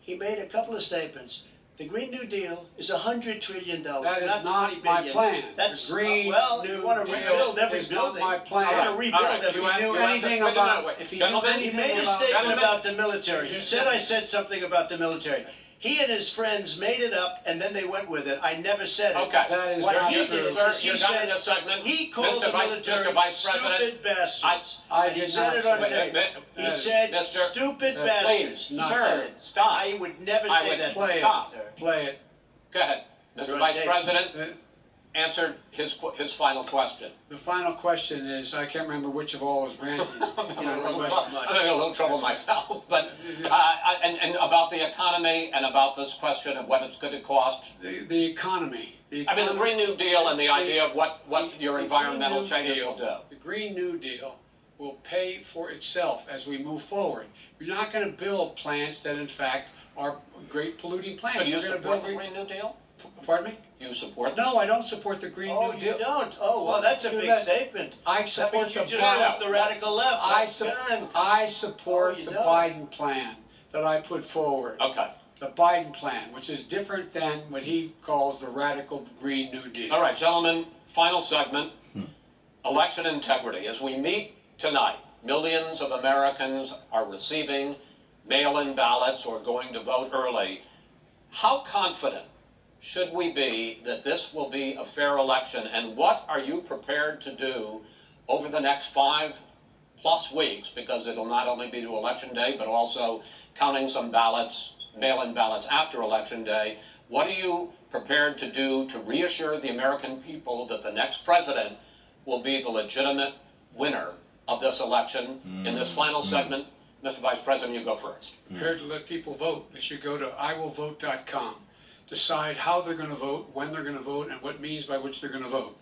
he made a couple of statements. The Green New Deal is $100 trillion. That is not my plan. That's the Green you want to rebuild every is building. Not my plan. I want to rebuild every building. If he knew anything He made a statement about the military. He said I said something about the military. He and his friends made it up, and then they went with it. I never said it. Okay. That is What not he true. did Sir, is he you're done in said, this segment. he called the military Mr. Vice President, stupid bastards. I And he did said not it on say tape. that. He said Mr. stupid Please, bastards. He not said sir, it. stop. I would never I say would that. Play it. Stop. Play it. Go ahead. Mr. on Vice tape. President answered his final question. The final question is, I can't remember which of all was granted. I'm having a little trouble myself, but and about the economy and about this question of what it's going to cost. The economy. I mean, the Green New Deal and the idea of what your the environmental Green New changes Deal. will do. The Green New Deal will pay for itself as we move forward. You're not going to build plants that, in fact, are great polluting plants. But you We're gonna support build the Green New Deal? Pardon me? You support? No, I don't support the Green Oh, New you Deal. don't? Oh, well, that's a Do big that. statement. I That support means you the just Biden. lost the radical left. I support Oh, you the don't? Biden plan that I put forward. Okay. The Biden plan, which is different than what he calls the radical Green New Deal. All right, gentlemen, final segment. Election integrity. As we meet tonight, millions of Americans are receiving mail-in ballots or going to vote early. How confident should we be that this will be a fair election? And what are you prepared to do over the next 5+ weeks? Because it'll not only be to Election Day, but also counting some ballots, mail-in ballots after Election Day. What are you prepared to do to reassure the American people that the next president will be the legitimate winner of this election? In this final segment, Mr. Vice President, you go first. Prepared to let people vote. They should go to iwillvote.com. Decide how they're going to vote, when they're going to vote, and what means by which they're going to vote.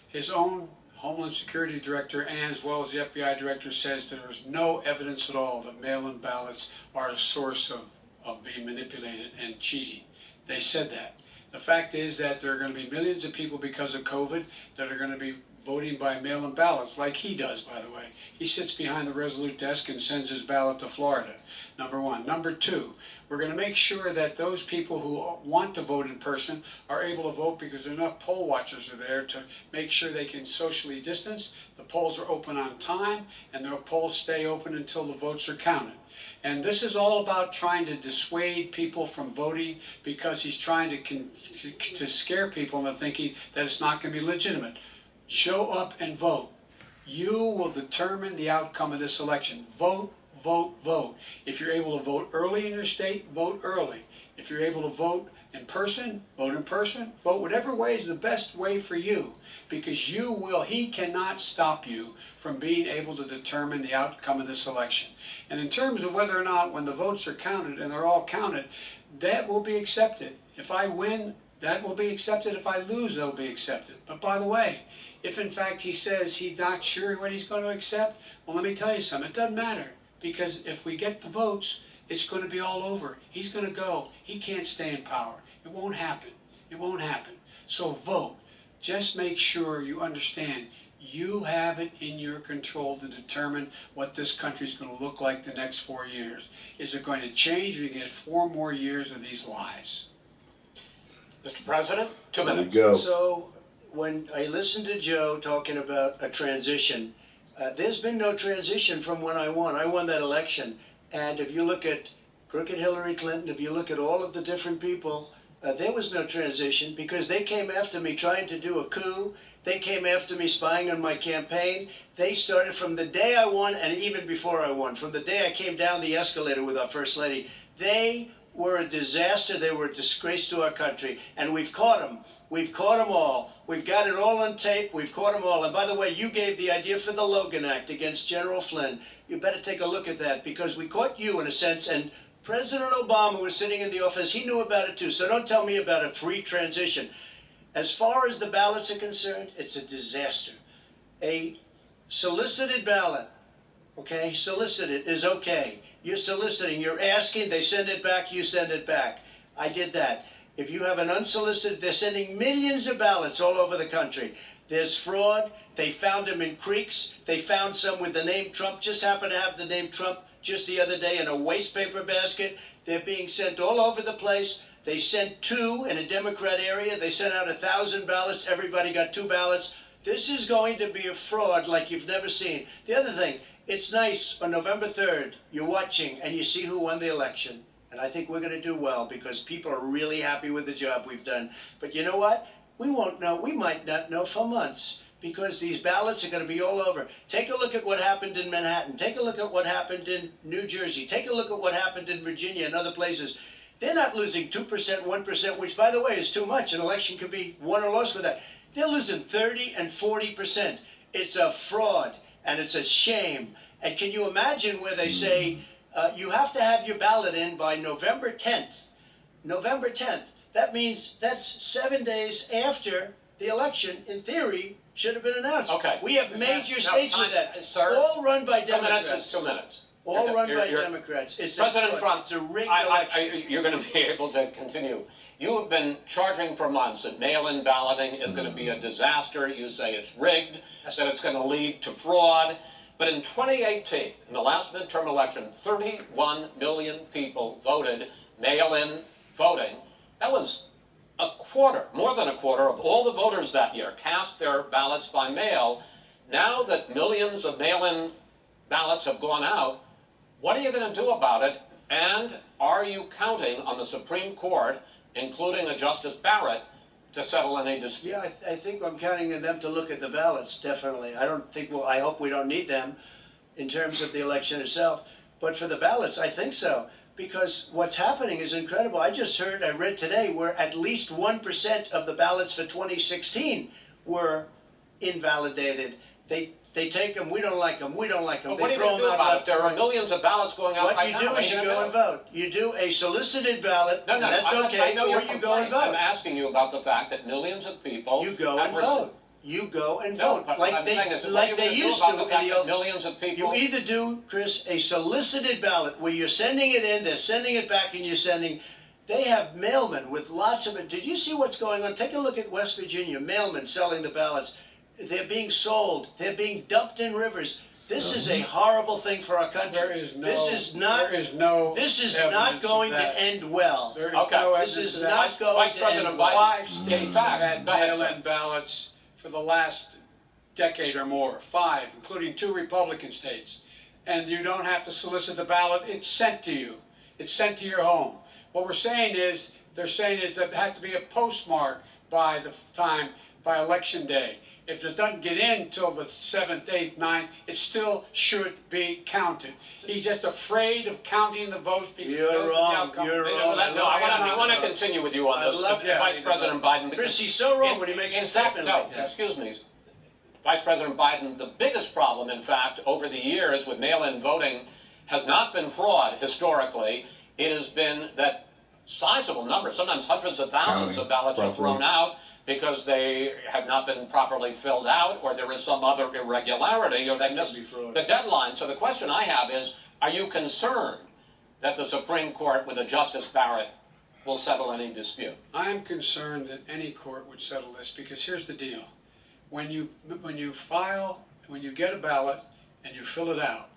His own Homeland Security Director, and as well as the FBI Director, says there is no evidence at all that mail-in ballots are a source of being manipulated and cheating. They said that. The fact is that there are going to be millions of people because of COVID that are going to be voting by mail-in ballots, like he does, by the way. He sits behind the Resolute desk and sends his ballot to Florida, number one. Number two, we're going to make sure that those people who want to vote in person are able to vote because enough poll watchers are there to make sure they can socially distance. The polls are open on time, and the polls stay open until the votes are counted. And this is all about trying to dissuade people from voting because he's trying to scare people into thinking that it's not going to be legitimate. Show up and vote. You will determine the outcome of this election. Vote, vote, vote. If you're able to vote early in your state, vote early. If you're able to vote in person, vote in person. Vote whatever way is the best way for you, because he cannot stop you from being able to determine the outcome of this election. And in terms of whether or not, when the votes are counted, and they're all counted, that will be accepted. If I win, that will be accepted. If I lose, that will be accepted. But by the way, if in fact he says he's not sure what he's going to accept, well, let me tell you something. It doesn't matter, because if we get the votes, it's going to be all over. He's going to go. He can't stay in power. It won't happen. It won't happen. So vote. Just make sure you understand you have it in your control to determine what this country is going to look like the next 4 years. Is it going to change, or you get 4 more years of these lies? Mr. President, 2 minutes. There we go. So when I listened to Joe talking about a transition, there's been no transition from when I won. I won that election. And if you look at crooked Hillary Clinton, if you look at all of the different people, there was no transition, because they came after me trying to do a coup. They came after me spying on my campaign. They started from the day I won, and even before I won, from the day I came down the escalator with our First Lady. They were a disaster. They were a disgrace to our country. And we've caught them. We've caught them all. We've got it all on tape. We've caught them all. And by the way, you gave the idea for the Logan Act against General Flynn. You better take a look at that, because we caught you in a sense. And President Obama was sitting in the office. He knew about it too. So don't tell me about a free transition. As far as the ballots are concerned, it's a disaster. A solicited ballot, okay, solicited is okay. You're soliciting, you're asking, they send it back, you send it back. I did that. If you have an unsolicited, they're sending millions of ballots all over the country. There's fraud. They found them in creeks. They found some with the name Trump, just happened to have the name Trump just the other day in a waste paper basket. They're being sent all over the place. They sent 2 in a Democrat area. They sent out 1,000 ballots. Everybody got 2 ballots. This is going to be a fraud like you've never seen. The other thing, it's nice on November 3rd, you're watching and you see who won the election. And I think we're going to do well because people are really happy with the job we've done. But you know what? We won't know. We might not know for months because these ballots are going to be all over. Take a look at what happened in Manhattan. Take a look at what happened in New Jersey. Take a look at what happened in Virginia and other places. They're not losing 2%, 1%, which, by the way, is too much. An election could be won or lost with that. They're losing 30 and 40%. It's a fraud, and it's a shame. And can you imagine where they say you have to have your ballot in by November 10th? November 10th. That means that's 7 days after the election, in theory, should have been announced. Okay. We have major states with that. Sir, all run by 2 minutes Democrats. is 2 minutes. All run by Democrats. It's President Trump, it's a rigged election. you're going to be able to continue. You have been charging for months that mail-in balloting is going to be a disaster. You say it's rigged, that it's going to lead to fraud. But in 2018, in the last midterm election, 31 million people voted mail-in voting. That was a quarter, more than a quarter of all the voters that year cast their ballots by mail. Now that millions of mail-in ballots have gone out, what are you going to do about it? And are you counting on the Supreme Court, including a Justice Barrett, to settle any dispute? Yeah, I think I'm counting on them to look at the ballots, definitely. I don't think, well, I hope we don't need them in terms of the election itself. But for the ballots, I think so. Because what's happening is incredible. I read today, where at least 1% of the ballots for 2016 were invalidated. They take them, we don't like them, we don't like them. But what are They you throw going to do them out about it? left There and are right. millions of ballots going out What right you now. do is you go and vote. You do a solicited ballot, No, and no, that's okay, or you go and I'm vote. asking you about the fact that millions of people You go have and received- vote. You go and No, vote, but like I'm saying they is, what are you gonna do used about to the in fact the that old. millions of people? You either do, Chris, a solicited ballot where you're sending it in, they're sending it back, and you're sending. They have mailmen with lots of it. Did you see what's going on? Take a look at West Virginia. Mailmen selling the ballots. They're being sold. They're being dumped in rivers. This is a horrible thing for our country. There is no. This is not. There is no. This is evidence not of going that. to end well. There is Okay. no This evidence is of that. not going Vice to President end Biden. well. 5 states have had Go ahead, sir. mail-in ballots for the last decade or more. 5, including 2 Republican states. And you don't have to solicit the ballot. It's sent to you. It's sent to your home. What we're saying is, they're saying is that it has to be a postmark by the time, by election day. If it doesn't get in till the 7th, 8th, 9th, it still should be counted. He's just afraid of counting the votes because he knows You're the wrong. outcome. You're No, wrong. I want to continue with you on I this, love Vice that. President Biden. Chris, he's so wrong when he makes a statement like that. Excuse me, Vice President Biden. The biggest problem, in fact, over the years with mail-in voting, has not been fraud historically. It has been that sizable numbers, sometimes hundreds of thousands of ballots are thrown out because they have not been properly filled out, or there is some other irregularity, or they missed the deadline. So the question I have is, are you concerned that the Supreme Court, with a Justice Barrett, will settle any dispute? I am concerned that any court would settle this because here's the deal. When you get a ballot and you fill it out,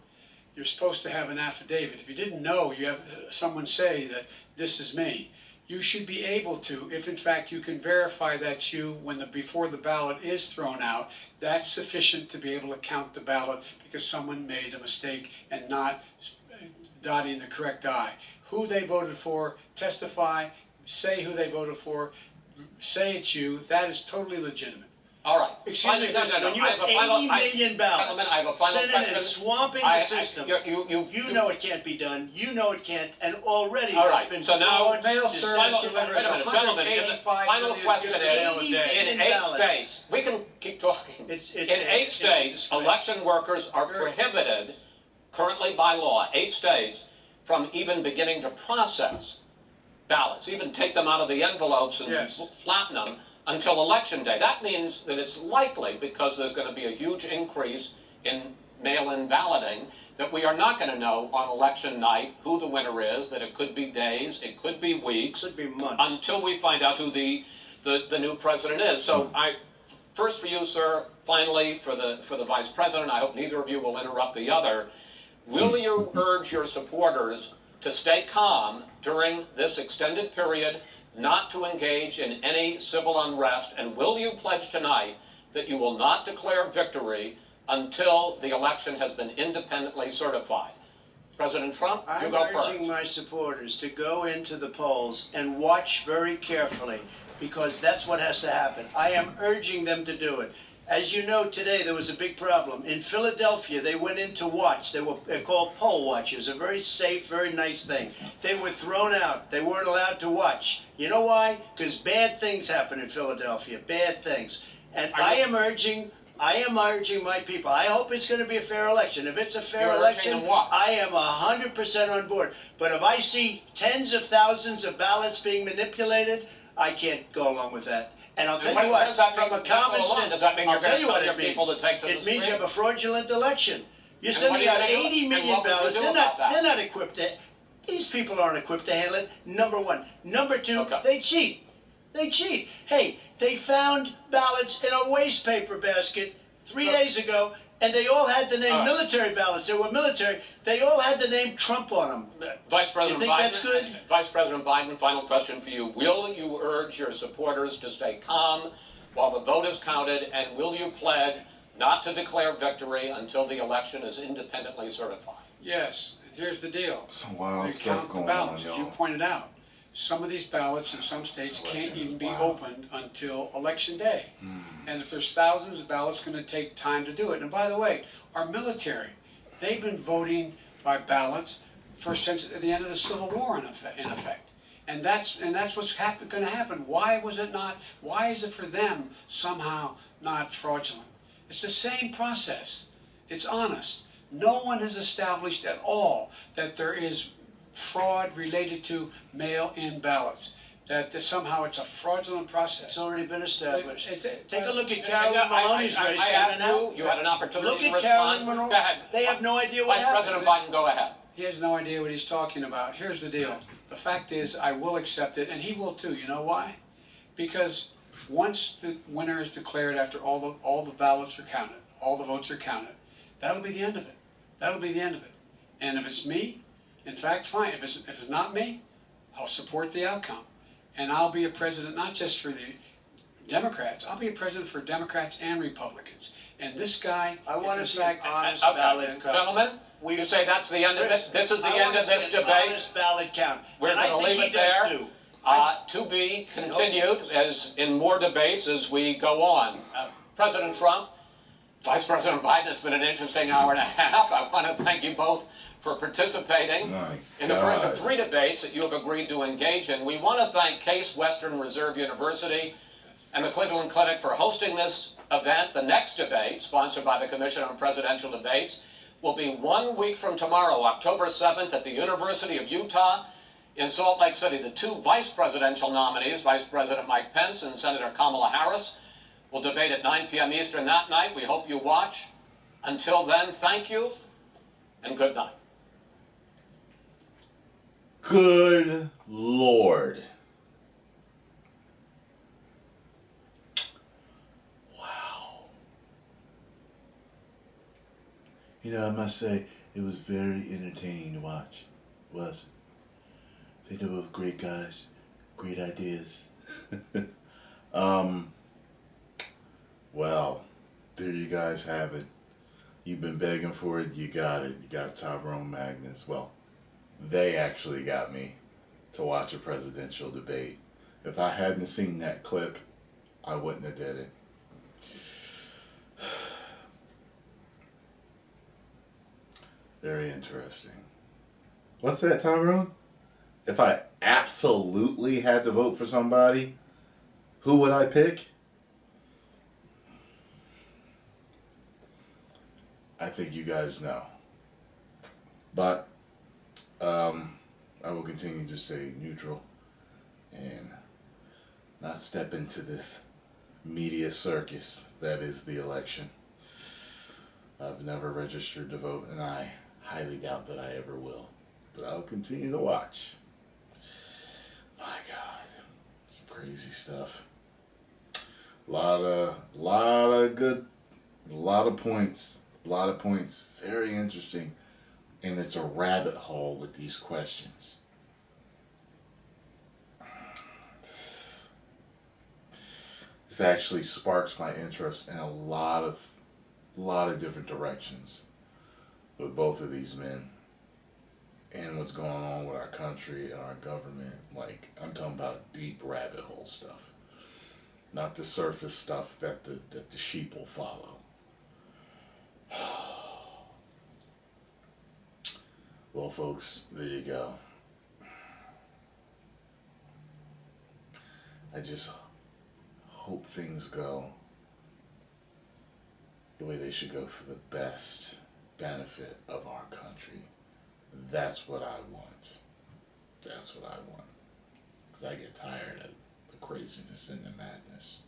you're supposed to have an affidavit. If you didn't know, you have someone say that this is me. You should be able to, if in fact you can verify that's you before the ballot is thrown out, that's sufficient to be able to count the ballot because someone made a mistake and not dotting the correct I. Who they voted for, testify, say who they voted for, say it's you, that is totally legitimate. All right. Excuse me, No, when you I have a final- 80 million ballots Gentlemen, I have a final sitting and question. swamping the system, you know it can't be done, you know it can't, and already All there's right, been so now- fraud, Mail deception, service Gentlemen, in the 185 final million question is, mail a day. in 8 states, we can keep talking. It's In 8 it's states, disgrace. election workers are prohibited, currently by law, 8 states, from even beginning to process ballots, even take them out of the envelopes and Yes. flatten them until election day. That means that it's likely, because there's going to be a huge increase in mail-in balloting, that we are not going to know on election night who the winner is, that it could be days, it could be weeks, Could be months. until we find out who the new president is. So first for you, sir, finally for the vice president, I hope neither of you will interrupt the other. Will you urge your supporters to stay calm during this extended period, not to engage in any civil unrest, and will you pledge tonight that you will not declare victory until the election has been independently certified? President Trump, you I'm go first. urging my supporters to go into the polls and watch very carefully, because that's what has to happen. I am urging them to do it. As you know, today there was a big problem. In Philadelphia, they went in to watch. They're called poll watchers, a very safe, very nice thing. They were thrown out. They weren't allowed to watch. You know why? Because bad things happen in Philadelphia, bad things. And I am urging my people. I hope it's going to be a fair election. If it's a fair You're election, urging them what? I am 100% on board. But if I see tens of thousands of ballots being manipulated, I can't go along with that. And I'll tell you what does that what, from mean? a common Does sense, that mean you're I'll tell you gonna what tell it your people means. to take to the It means you street? have a fraudulent election. You're And what sending are you out gonna do? 80 And million what will you ballots. do about that? They're not equipped to. These people aren't equipped to handle it. Number one. Number two, Okay. they cheat. They cheat. Hey, they found ballots in a waste paper basket 3 days ago, and they all had the name All right. military ballots. They were military. They all had the name Trump on them. Vice President You think Biden, that's good? Vice President Biden, final question for you. Will you urge your supporters to stay calm while the vote is counted, and will you pledge not to declare victory until the election is independently certified? Yes, and here's the deal. Some wild They stuff count the going on, ballots, as you y'all. pointed out. Some of these ballots in some states This can't election even is be wild. opened until election day. And if there's thousands of ballots, it's going to take time to do it. And by the way, our military, they've been voting by ballots since the end of the Civil War in effect. And that's what's going to happen. Why was it not? Why is it for them somehow not fraudulent? It's the same process. It's honest. No one has established at all that there is fraud related to mail-in ballots. That somehow it's a fraudulent process. It's already been established. It's- Take a look at And, Carolyn Maloney's race. I and asked now- you had an opportunity Look to at respond. Carolyn Maloney. Go ahead. They have no idea what Vice happened. President Biden, go ahead. He has no idea what he's talking about. Here's the deal. The fact is, I will accept it, and he will too. You know why? Because once the winner is declared, after all the ballots are counted, all the votes are counted, that'll be the end of it. That'll be the end of it. And if it's me, in fact, fine. If it's not me, I'll support the outcome, and I'll be a president not just for the Democrats. I'll be a president for Democrats and Republicans. And this guy, I want if to in see an fact, honest Okay, ballot count. gentlemen, you say that's the end of it? This is the I end wanna of this see an debate? honest ballot count. We're And I going to think leave he it does there. too. To be continued as in more debates as we go on. President Trump, Vice President Biden, it's been an interesting hour and a half. I want to thank you both for participating My in the first of God. 3 debates that you have agreed to engage in. We want to thank Case Western Reserve University and the Cleveland Clinic for hosting this event. The next debate, sponsored by the Commission on Presidential Debates, will be 1 week from tomorrow, October 7th, at the University of Utah in Salt Lake City. The 2 vice presidential nominees, Vice President Mike Pence and Senator Kamala Harris, will debate at 9 p.m. Eastern that night. We hope you watch. Until then, thank you and good night. Good Lord. Wow. You know, I must say, it was very entertaining to watch. It was. They're both great guys, great ideas. Well, there you guys have it. You've been begging for it, you got it. You got Tyrone Magnus. Well, they actually got me to watch a presidential debate. If I hadn't seen that clip, I wouldn't have did it. Very interesting. What's that, Tyrone? If I absolutely had to vote for somebody, who would I pick? I think you guys know. But I will continue to stay neutral and not step into this media circus that is the election. I've never registered to vote, and I highly doubt that I ever will. But I'll continue to watch. My God, some crazy stuff. A lot of points. Very interesting. And it's a rabbit hole with these questions. This actually sparks my interest in a lot of different directions with both of these men. and what's going on with our country and our government. Like, I'm talking about deep rabbit hole stuff, not the surface stuff that the sheep will follow. Well, folks, there you go. I just hope things go the way they should go for the best benefit of our country. That's what I want. That's what I want. Because I get tired of the craziness and the madness.